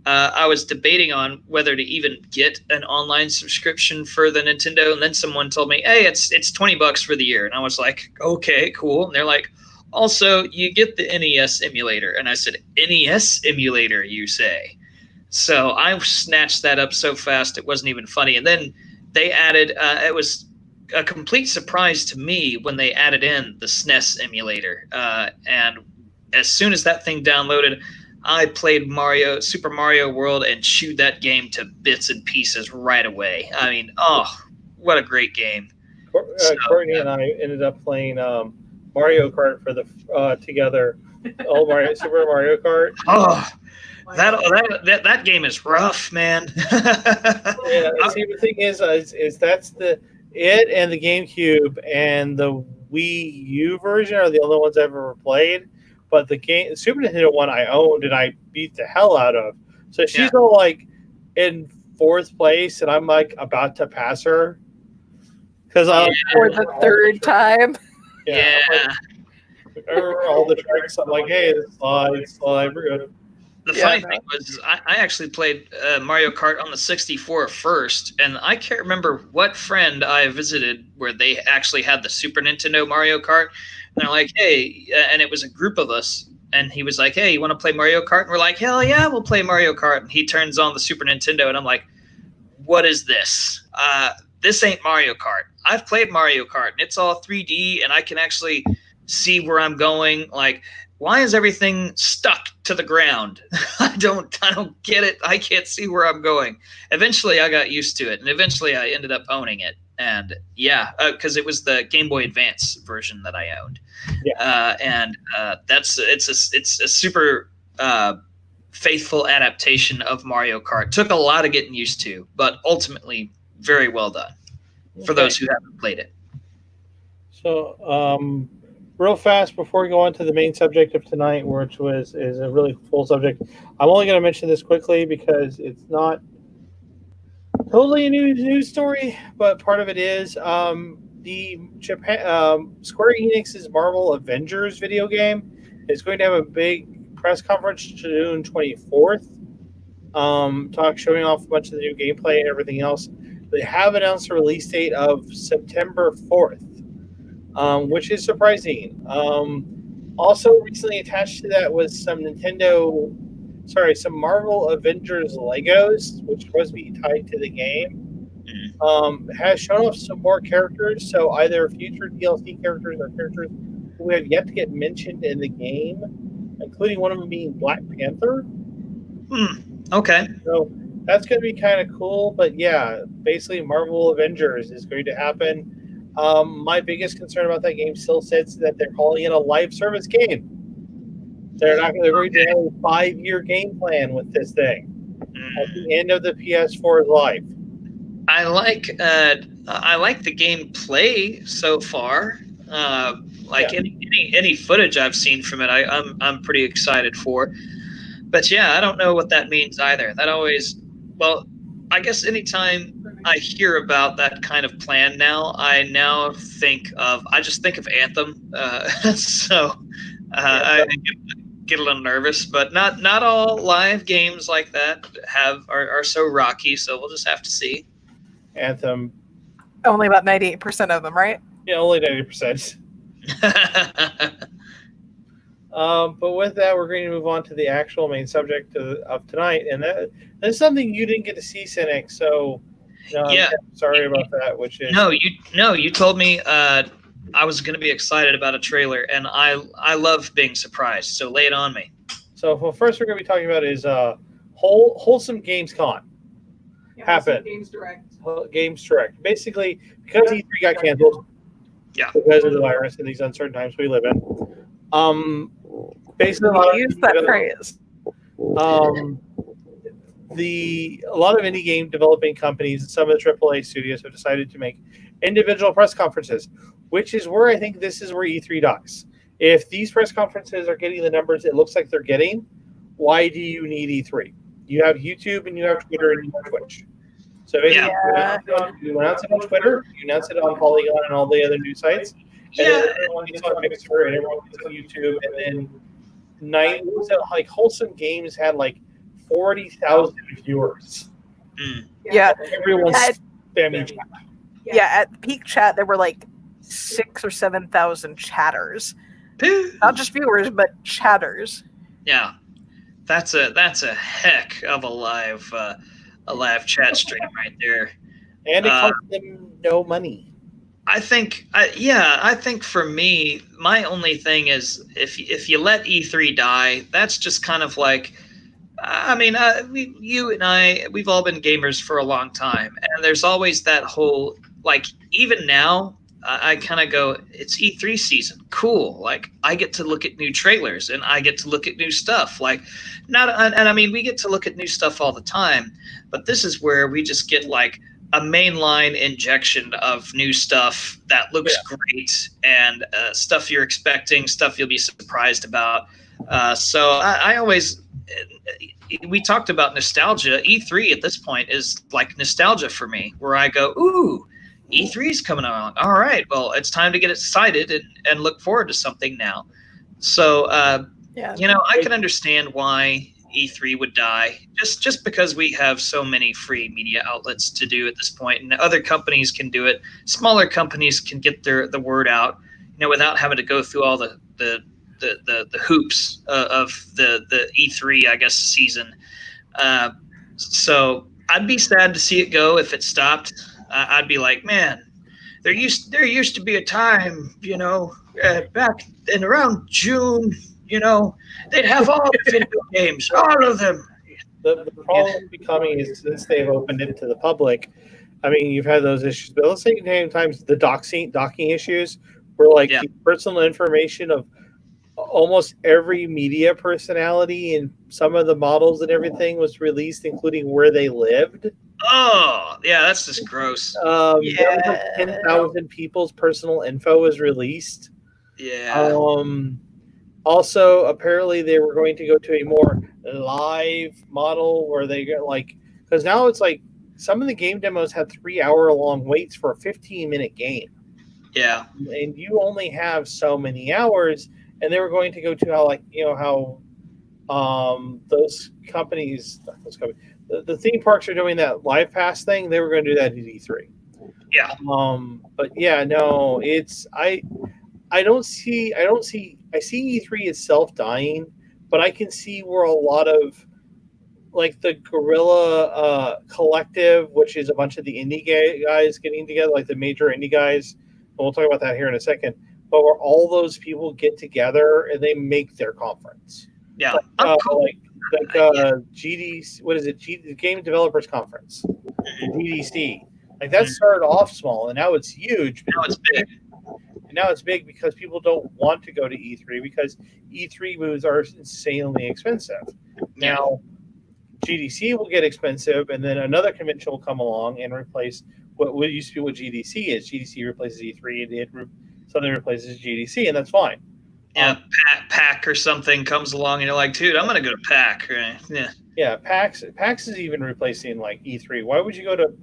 I was debating on whether to even get an online subscription for the Nintendo, and then someone told me, "Hey, it's $20 for the year," and I was like, "Okay, cool." And they're like, "Also, you get the NES emulator," and I said, "NES emulator, you say?" So I snatched that up so fast it wasn't even funny. And then they added, it was a complete surprise to me when they added in the SNES emulator. And as soon as that thing downloaded, I played Super Mario World and chewed that game to bits and pieces right away. I mean, what a great game. Courtney and I ended up playing Mario Kart for the together. Super Mario Kart. Oh. That game is rough, man. Yeah, see, the thing is that's it and the GameCube and the Wii U version are the only ones I've ever played. But the Super Nintendo one I owned and I beat the hell out of. So she's all like in fourth place, and I'm like about to pass her because for the third time. Yeah. All the tricks. I'm like, hey, slide, we're good. The funny thing was, I actually played Mario Kart on the 64 first, and I can't remember what friend I visited where they actually had the Super Nintendo Mario Kart. And they're like, hey, and it was a group of us, and he was like, hey, you want to play Mario Kart? And we're like, hell yeah, we'll play Mario Kart. And he turns on the Super Nintendo, and I'm like, what is this? This ain't Mario Kart. I've played Mario Kart, and it's all 3D, and I can actually see where I'm going. Like, why is everything stuck to the ground? I don't get it. I can't see where I'm going. Eventually, I got used to it, and eventually, I ended up owning it. And because it was the Game Boy Advance version that I owned. Yeah. It's a super faithful adaptation of Mario Kart. Took a lot of getting used to, but ultimately very well done for those who haven't played it. So, real fast before we go on to the main subject of tonight, which is a really full subject, I'm only going to mention this quickly because it's not totally a news story, but part of it is the Square Enix's Marvel Avengers video game is going to have a big press conference June 24th, showing off a bunch of the new gameplay and everything else. They have announced a release date of September 4th. Which is surprising. Also recently attached to that was some Marvel Avengers Legos, which was to be tied to the game. Has shown off some more characters, so either future DLC characters or characters who have yet to get mentioned in the game, including one of them being Black Panther. Okay. So that's going to be kind of cool, but yeah, basically Marvel Avengers is going to happen. My biggest concern about that game still sits that they're calling it a live service game. They're going to have a 5-year game plan with this thing at the end of the PS4's life. I like the gameplay so far. Any footage I've seen from it, I'm pretty excited for. But yeah, I don't know what that means either. I guess anytime I hear about that kind of plan now, I just think of Anthem. I get a little nervous, but not all live games like that are so rocky. So we'll just have to see. Anthem. Only about 98% of them, right? Yeah, only 90%. But with that, we're going to move on to the actual main subject of tonight, and that's something you didn't get to see, Cynic. So, I'm sorry about that. Which is you told me I was going to be excited about a trailer, and I love being surprised. So lay it on me. So, first we're going to be talking about is Wholesome Gamescom. Happened. Games Direct. Basically, because E3 got canceled. Yeah. Because of the virus and these uncertain times we live in. Basically, use that phrase. a lot of indie game developing companies and some of the AAA studios have decided to make individual press conferences, which is where I think this is where E3 dies. If these press conferences are getting the numbers it looks like they're getting, why do you need E3? You have YouTube and you have Twitter and you have Twitch. So basically, you announce it on Twitter, you announce it on Polygon and all the other news sites, and then everyone gets on Mixer and everyone gets on YouTube, and then Wholesome Games had like 40,000 viewers. Yeah, everyone's spamming chat. Yeah, at the peak chat there were like 6,000 or 7,000 chatters, not just viewers but chatters. Yeah, that's a heck of a live chat stream right there, and it costs them no money. I think for me, my only thing is if you let E3 die, that's just kind of like, I mean, you and I, we've all been gamers for a long time, and there's always that whole, like, even now, I kind of go, it's E3 season, cool. Like, I get to look at new trailers, and I get to look at new stuff. Like, and I mean, we get to look at new stuff all the time, but this is where we just get like a mainline injection of new stuff that looks great, and stuff you're expecting, stuff you'll be surprised about. So I always, we talked about nostalgia. E3 at this point is like nostalgia for me, where I go, ooh, E3 is coming along. All right, well, it's time to get excited and look forward to something now. So, you know, I can understand why E3 would die, just because we have so many free media outlets to do at this point, and other companies can do it. Smaller companies can get the word out, you know, without having to go through all the hoops of the E3, I guess, season. So I'd be sad to see it go if it stopped. I'd be like, man, there used to be a time, you know, back in around June, you know, they'd have all the video games, all of them. The problem becoming is, since they've opened it to the public, I mean, you've had those issues, but let's say times the docking issues, where like the personal information of almost every media personality and some of the models and everything was released, including where they lived. Oh, yeah, that's just gross. There was like 10,000 people's personal info was released. Yeah. Also, apparently they were going to go to a more live model where they get like, because now it's like some of the game demos had 3-hour-long waits for a 15-minute game. Yeah. And you only have so many hours, and they were going to go to how, like, you know, how those companies, the theme parks are doing that live pass thing. They were going to do that at E3. Yeah. But yeah, no, it's I see E3 itself dying, but I can see where a lot of, like, the Guerrilla Collective, which is a bunch of the indie guys getting together, like the major indie guys, and we'll talk about that here in a second, but where all those people get together and they make their conference. Yeah. Cool. GDC, what is it? The Game Developers Conference, GDC. Like, that started off small, and now it's huge. Now it's big. And now it's big because people don't want to go to E3 because E3 booths are insanely expensive. Yeah. Now, GDC will get expensive, and then another convention will come along and replace what used to be what GDC is. GDC replaces E3, and something replaces GDC, and that's fine. Yeah, PAC or something comes along, and you're like, dude, I'm going to go to PAC. Right? Yeah. Yeah, PAX is even replacing, like, E3. Why would you go to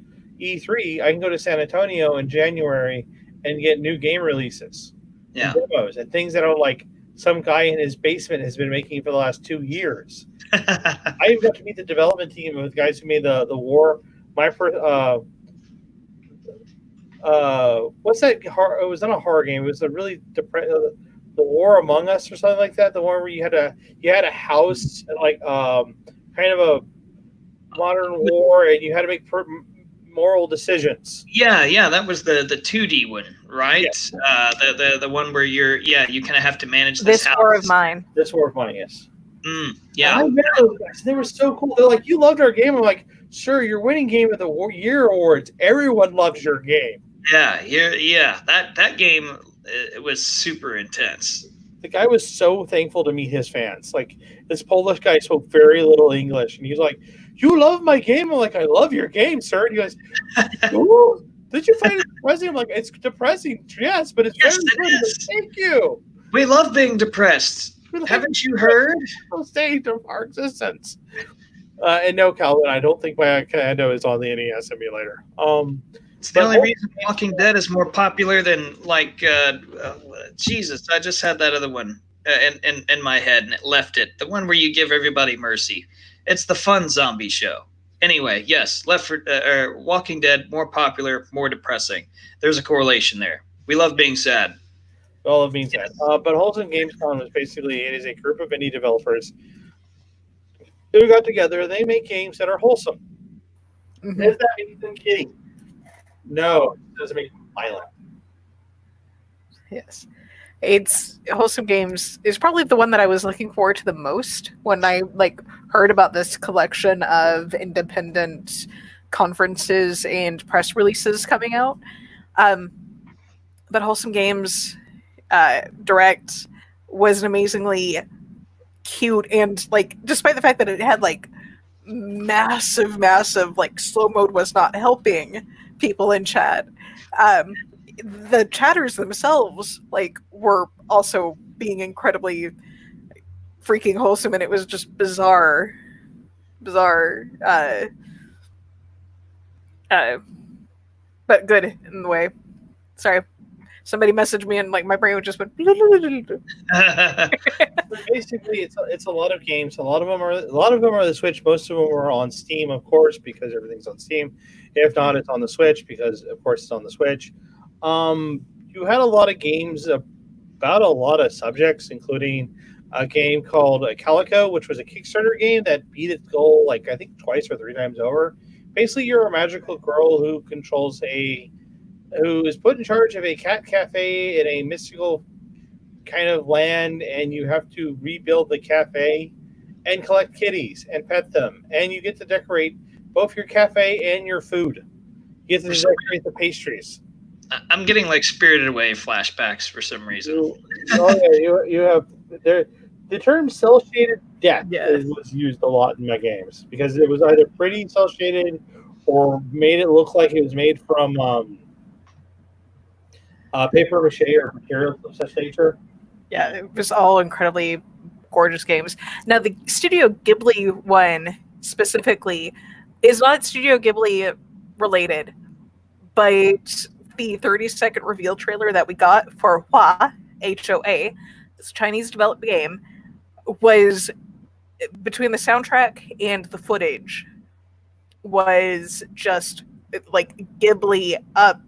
E3? I can go to San Antonio in January and get new game releases, and demos, and things that are like some guy in his basement has been making for the last 2 years. I even got to meet the development team with guys who made the War. My first, what's that? It was not a horror game. It was a really the War Among Us or something like that. The one where you had a house, like kind of a modern war, and you had to make moral decisions. Yeah, that was the 2D one, right? Yeah. The one where you kind of have to manage this house. War of Mine. This War of Mine, yes. Yeah. I met those guys. They were so cool. They're like, you loved our game. I'm like, sure, you're winning Game of the Year awards. Everyone loves your game. Yeah. That game, it was super intense. The guy was so thankful to meet his fans. Like, this Polish guy spoke very little English, and he's like, "You love my game?" I'm like, "I love your game, sir." And he goes, "Ooh, did you find it depressing?" I'm like, "It's depressing, yes, but it's Yes, very it good." He's is. like, "Thank you." We love being depressed. Haven't you heard? State of our existence. And no, Calvin, I don't think my Commando is on the NES emulator. It's the But only reason Walking Dead is more popular than Jesus. I just had that other one in my head and it left it. The one where you give everybody mercy. It's the fun zombie show. Anyway, yes, Walking Dead more popular, more depressing. There's a correlation there. We love being sad. all of means that. But Wholesome Gamescom is basically it is a group of indie developers who got together. They make games that are wholesome. Mhm. Does that make them kidding? No, it doesn't make them violent. Yes. It's Wholesome Games is probably the one that I was looking forward to the most when I heard about this collection of independent conferences and press releases coming out. But Wholesome Games Direct was an amazingly cute and despite the fact that it had massive slow mode was not helping people in chat. The chatters themselves were also being incredibly freaking wholesome, and it was just bizarre. But good in the way. Sorry, somebody messaged me and my brain just went. Basically, it's a lot of games. A lot of them are the Switch. Most of them are on Steam, of course, because everything's on Steam. If not, it's on the Switch because, of course, it's on the Switch. You had a lot of games about a lot of subjects, including a game called Calico, which was a Kickstarter game that beat its goal I think twice or three times over. Basically, you're a magical girl who is put in charge of a cat cafe in a mystical kind of land, and you have to rebuild the cafe and collect kitties and pet them, and you get to decorate both your cafe and your food. You get to decorate the pastries. I'm getting Spirited Away flashbacks for some reason. You have there. The term cell shaded death Yeah. was used a lot in my games because it was either pretty cell shaded or made it look like it was made from paper mache or materials of such nature. Yeah, it was all incredibly gorgeous games. Now, the Studio Ghibli one specifically is not Studio Ghibli related, but the 30-second reveal trailer that we got for Hua, Hoa, this Chinese developed game, was between the soundtrack and the footage was just Ghibli up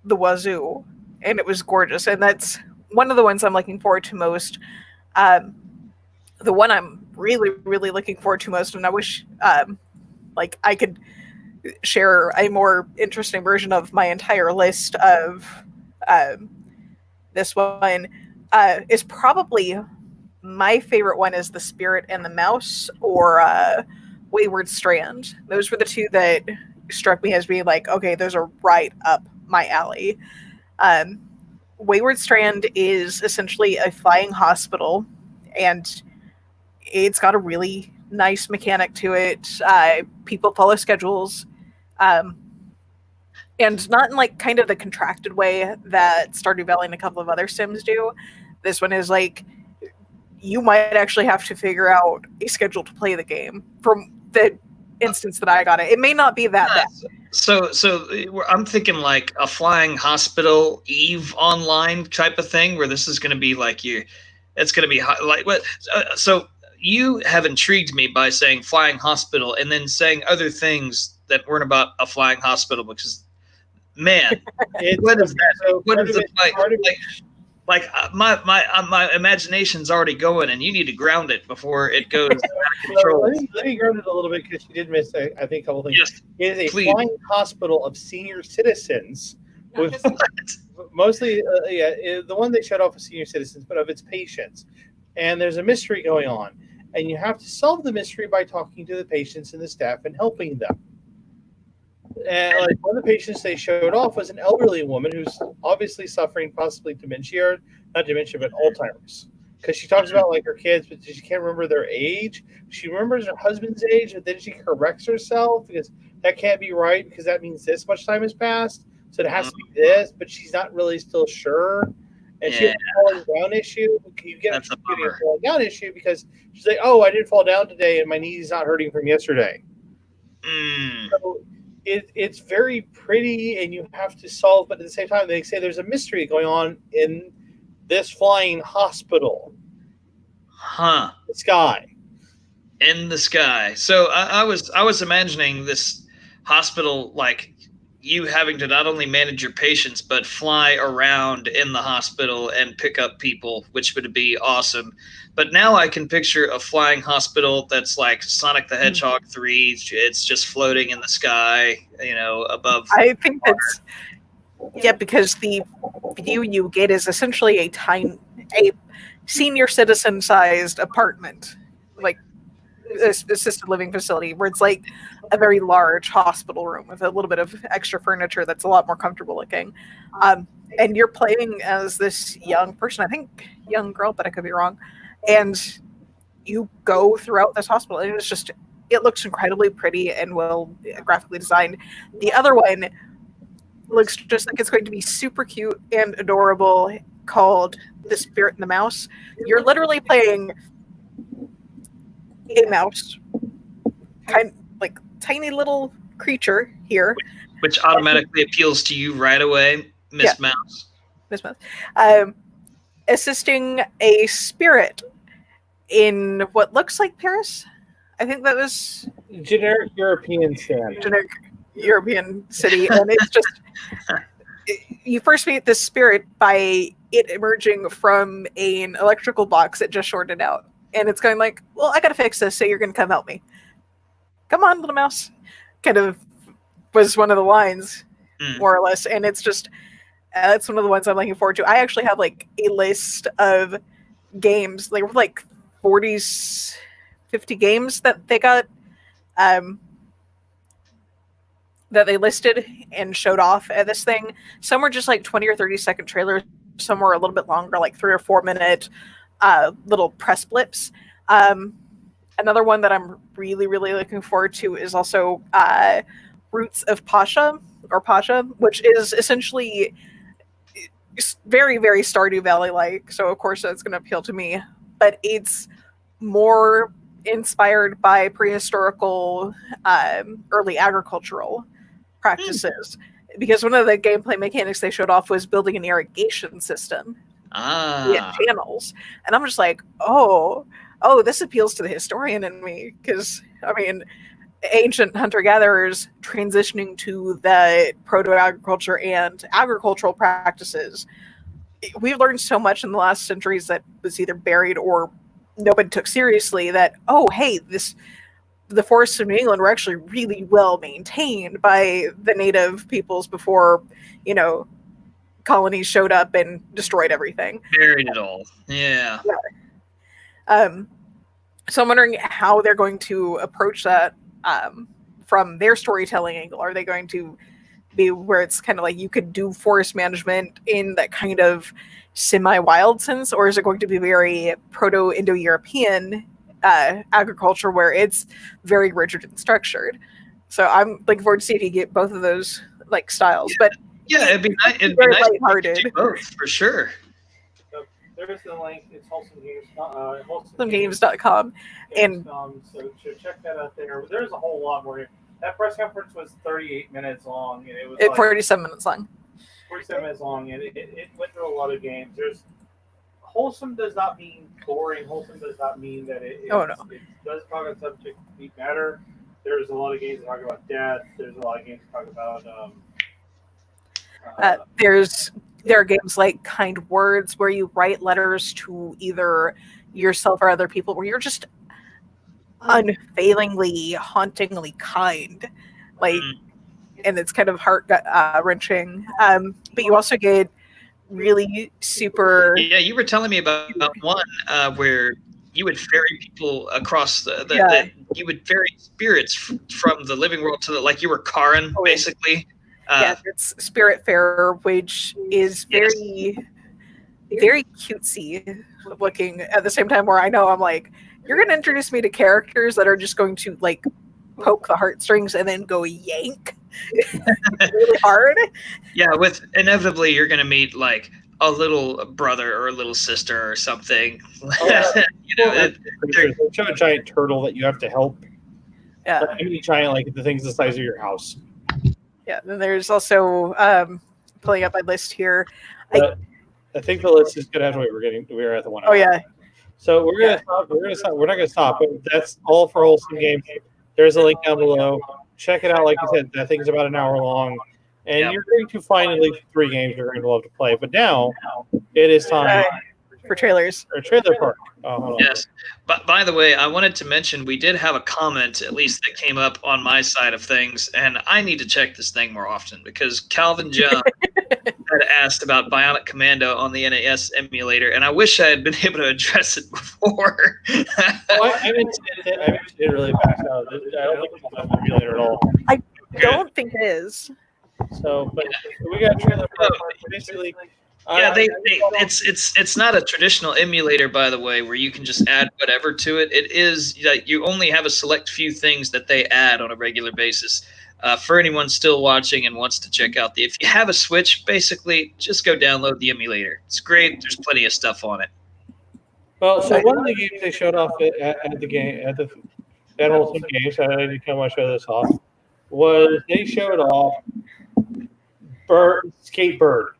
the wazoo, and it was gorgeous. And that's one of the ones I'm looking forward to most. The one I'm really, really looking forward to most, and I wish I could share a more interesting version of my entire list of this one, is probably my favorite one is The Spirit and the Mouse or Wayward Strand. Those were the two that struck me as being okay, those are right up my alley. Wayward Strand is essentially a flying hospital, and it's got a really nice mechanic to it. People follow schedules, and not in kind of the contracted way that Stardew Valley and a couple of other Sims do. This one is you might actually have to figure out a schedule to play the game. From the instance that I got it may not be that bad. So I'm thinking a flying hospital Eve online type of thing, where this is going to be it's going to be what? So you have intrigued me by saying flying hospital and then saying other things that weren't about a flying hospital, because man, what is that? What is it my imagination's already going, and you need to ground it before it goes out of control. Let me ground it a little bit because you did miss, I think, a couple things. Yes, it is a please. flying hospital of senior citizens. With mostly, the one they shut off was senior citizens, but of its patients. And there's a mystery going on, and you have to solve the mystery by talking to the patients and the staff and helping them. And one of the patients they showed off was an elderly woman who's obviously suffering possibly dementia, not dementia, but Alzheimer's. because she talks about like her kids, but she can't remember their age. She remembers her husband's age, but then she corrects herself because that can't be right because that means this much time has passed. So it has to be this, but she's not really still sure. And she has a falling down issue. You get a falling down issue because she's like, "Oh, I didn't fall down today, and my knee's not hurting from yesterday." So it's very pretty, and you have to solve. But at the same time, they say there's a mystery going on in this flying hospital. The sky. In the sky. So I was imagining this hospital like you having to not only manage your patients but fly around in the hospital and pick up people, which would be awesome. But now I can picture a flying hospital that's like Sonic the Hedgehog 3. It's just floating in the sky, above. I think that's because the view you get is essentially a senior citizen sized apartment, like assisted living facility, where it's like a very large hospital room with a little bit of extra furniture that's a lot more comfortable looking. And you're playing as this young person, I think young girl, but I could be wrong. And you go throughout this hospital, and it looks incredibly pretty and well graphically designed. The other one looks just like it's going to be super cute and adorable, called The Spirit and the Mouse. You're literally playing a mouse, kind of like tiny little creature here, which automatically appeals to you right away, Miss Mouse. Miss Mouse, assisting a spirit in what looks like Paris. I think that was generic European standard. Generic European city, and it's just you first meet this spirit by it emerging from an electrical box that just shorted out. And it's going like, well, I gotta fix this, so you're gonna come help me. Come on, little mouse. Kind of was one of the lines, more or less. And it's just, it's one of the ones I'm looking forward to. I actually have like a list of games, like 50 games that they got, that they listed and showed off at this thing. Some were just like 20 or 30 second trailers. Some were a little bit longer, like 3 or 4 minute little press blips. Another one that I'm really, really looking forward to is also Roots of Pasha, which is essentially very, very Stardew Valley-like. So, of course, that's going to appeal to me. But it's more inspired by prehistorical, early agricultural practices. Because one of the gameplay mechanics they showed off was building an irrigation system. Channels. And I'm just like, oh, this appeals to the historian in me, because ancient hunter-gatherers transitioning to the proto-agriculture and agricultural practices, we've learned so much in the last centuries that was either buried or nobody took seriously, that the forests of New England were actually really well maintained by the native peoples before colonies showed up and destroyed everything. Buried it all. Yeah. So I'm wondering how they're going to approach that from their storytelling angle. Are they going to be where it's kind of like you could do forest management in that kind of semi-wild sense, or is it going to be very proto-Indo-European agriculture where it's very rigid and structured? So I'm looking forward to see if you get both of those like styles. But it'd be nice. It'd be very nice lighthearted. to do both, for sure. So there's the link. It's wholesomegames.com. And so check that out there. There's a whole lot more. That press conference was 38 minutes long, and it was 47 minutes long. 47 minutes long, and it went through a lot of games. Wholesome does not mean boring. Wholesome does not mean that it does talk on subject matter. There's a lot of games that talk about death. There's a lot of games that talk about there are games like Kind Words, where you write letters to either yourself or other people, where you're just unfailingly, hauntingly kind, and it's kind of heart wrenching. But you also get really super. Yeah, you were telling me about one where you would ferry people across you would ferry spirits from the living world to like you were Karin, basically. It's Spiritfarer, which is very very cutesy looking at the same time where I know I'm like, you're going to introduce me to characters that are just going to like poke the heartstrings and then go yank really hard. Yeah, with inevitably you're going to meet like a little brother or a little sister or something. They show a giant turtle that you have to help. Yeah. Like, any giant, like the things the size of your house. Yeah. Then there's also pulling up my list here. I think the list is gonna have to wait. We're at the 1 hour. Oh yeah. So we're gonna stop. We're not gonna stop. But that's all for Wholesome Games. There's a link down below. Check it out. Like I said, that thing's about an hour long, and you're going to find at least 3 games you're going to love to play. But now it is time for trailers. Or trailer park. Oh, hold on. Yes. But by the way, I wanted to mention we did have a comment, at least that came up on my side of things, and I need to check this thing more often because Calvin John had asked about Bionic Commando on the NAS emulator, and I wish I had been able to address it before. I mentioned it really fast. I don't think it's on the emulator at all. I don't think it is. So, but we got trailer park. Basically. Yeah, it's not a traditional emulator, by the way, where you can just add whatever to it. It is that you only have a select few things that they add on a regular basis. For anyone still watching and wants to check out if you have a Switch, basically just go download the emulator. It's great. There's plenty of stuff on it. Well, so one of the games they showed off at the game at Wholesome Games, I didn't kind of show this off, was they showed off Skatebird.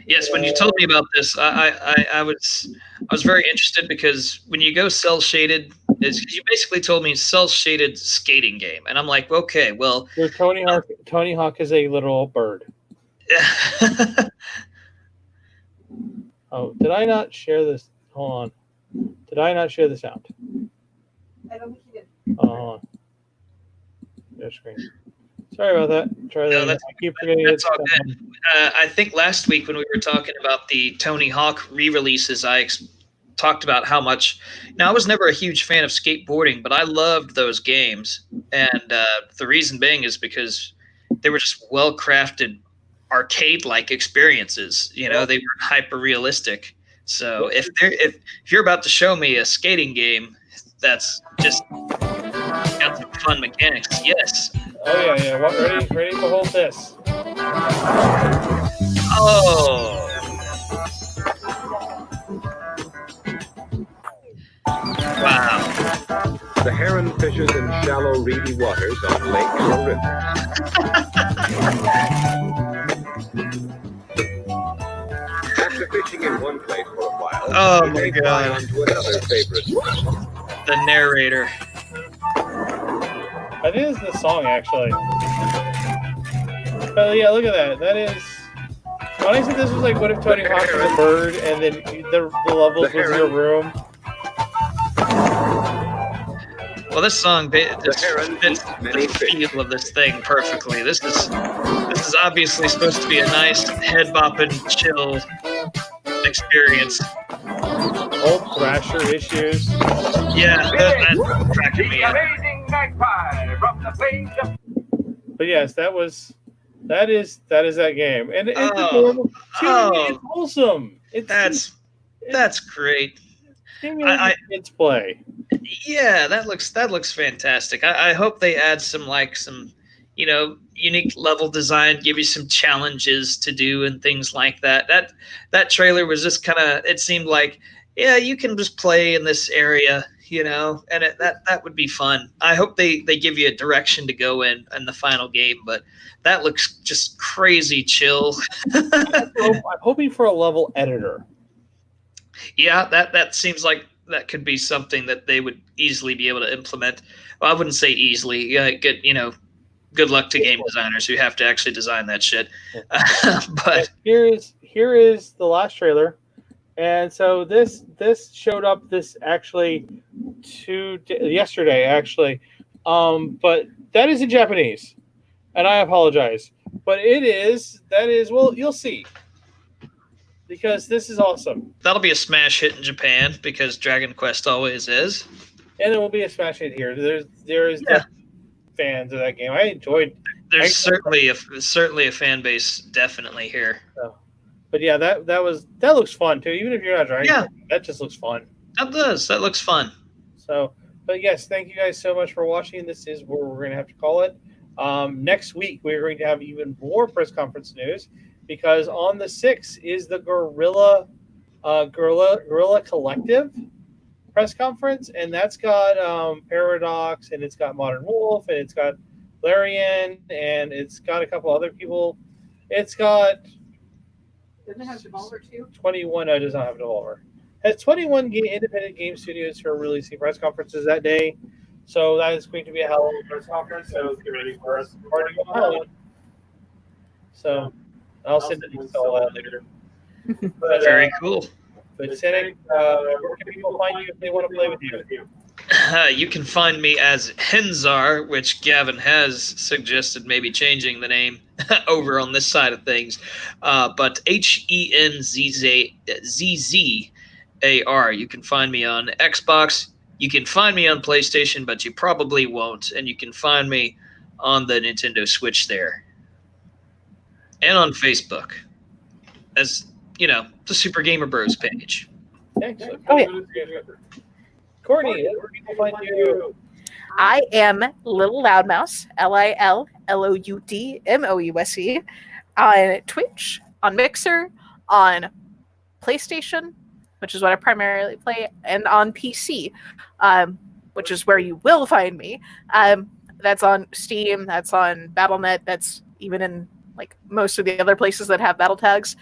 Yes, when you told me about this, I was very interested because when you go cell shaded, you basically told me cell shaded skating game, and I'm like, okay, well, Tony Hawk is a literal bird. Oh, did I not share this? Hold on, did I not share the sound? I don't think you did. Hold on. Your screen. Sorry about that. Try that. No, I keep forgetting that's all good. I think last week when we were talking about the Tony Hawk re-releases, I talked about how much. Now, I was never a huge fan of skateboarding, but I loved those games, and the reason being is because they were just well-crafted, arcade-like experiences. You know, they were hyper-realistic. So if you're about to show me a skating game that's just got some fun mechanics, yes. Oh yeah. Ready to hold this. Oh. Wow. The heron fishes in shallow, reedy waters on lakes or rivers. After fishing in one place for a while, Oh he my may fly God. on to another favorite spot. The narrator. I think it's the song actually. But yeah, look at that. That is. When I said this was like, what if Tony Hawk was a bird and then the levels was your room? Well, this song fits heron eats many the fish. feel of this thing perfectly. This is obviously supposed to be a nice head bopping, chill experience. Old Thrasher issues. Yeah, that's cracking me up. Amazing magpie from the page of But yes, that is that game, and it's adorable. It's wholesome. That's great. Kids play. Yeah, that looks fantastic. I hope they add some unique level design, give you some challenges to do and things like that. That trailer was just kind of, it seemed like, yeah, you can just play in this area, and that would be fun. I hope they give you a direction to go in the final game, but that looks just crazy chill. I'm hoping for a level editor. Yeah, that seems like that could be something that they would easily be able to implement. Well, I wouldn't say easily. Good luck to game designers who have to actually design that shit. But here is the last trailer, and so this showed up yesterday actually, but that is in Japanese, and I apologize, but well, you'll see. Because this is awesome. That'll be a smash hit in Japan because Dragon Quest always is. And there will be a smash hit here. There is fans of that game. I enjoyed. There's certainly a fan base definitely here. But yeah, that looks fun too. Even if you're not driving, Yeah. that just looks fun. That does. That looks fun. So, but yes, thank you guys so much for watching. This is where we're going to have to call it. Next week, we're going to have even more press conference news because on the 6th is the Gorilla Collective press conference, and that's got Paradox, and it's got Modern Wolf, and it's got Larian, and it's got a couple other people. It's got Doesn't it have Devolver too? 21. No, it does not have Devolver. Has 21 independent game studios who are releasing press conferences that day. So that is going to be a hell of a press conference. So get ready for us. Party on. So I'll send it to all that later. But, Very cool. But Cynic, where can people find you if they want to play with you? You can find me as Henzar, which Gavin has suggested maybe changing the name over on this side of things. But HENZZAR. You can find me on Xbox. You can find me on PlayStation, but you probably won't. And you can find me on the Nintendo Switch there. And on Facebook. As, you know, the Super Gamer Bros page. Thanks. Oh, yeah. Courtney, where can people find you? I am Little Loudmouse, LILLOUDMOUSE, on Twitch, on Mixer, on PlayStation, which is what I primarily play, and on PC, which is where you will find me. That's on Steam, that's on Battle.net, that's even in like most of the other places that have battle tags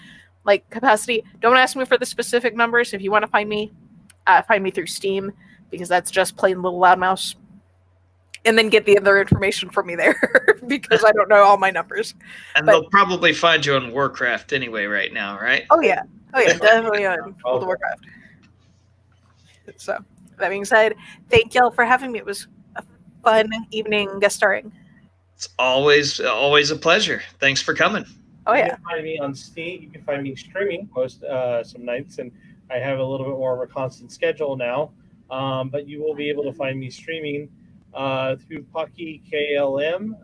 like capacity. Don't ask me for the specific numbers. If you want to find me through Steam, because that's just plain Little Loudmouse. And then get the other information from me there because I don't know all my numbers. And they'll probably find you on Warcraft anyway right now, right? Oh yeah, definitely on World of Warcraft. So that being said, thank y'all for having me. It was a fun evening guest starring. It's always a pleasure. Thanks for coming. Oh You yeah, can find me on Steam. You can find me streaming most some nights, and I have a little bit more of a constant schedule now. But you will be able to find me streaming through Pocky KLM,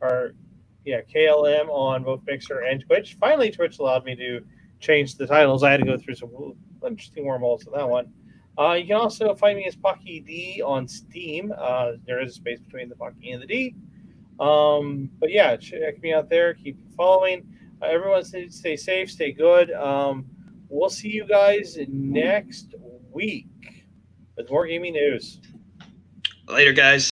KLM on both Mixer and Twitch. Finally, Twitch allowed me to change the titles. I had to go through some interesting wormholes in that one. You can also find me as Pocky D on Steam. There is a space between the Pocky and the D. But yeah, check me out there. Keep following. Everyone stay safe, stay good. We'll see you guys next week with more gaming news. Later, guys.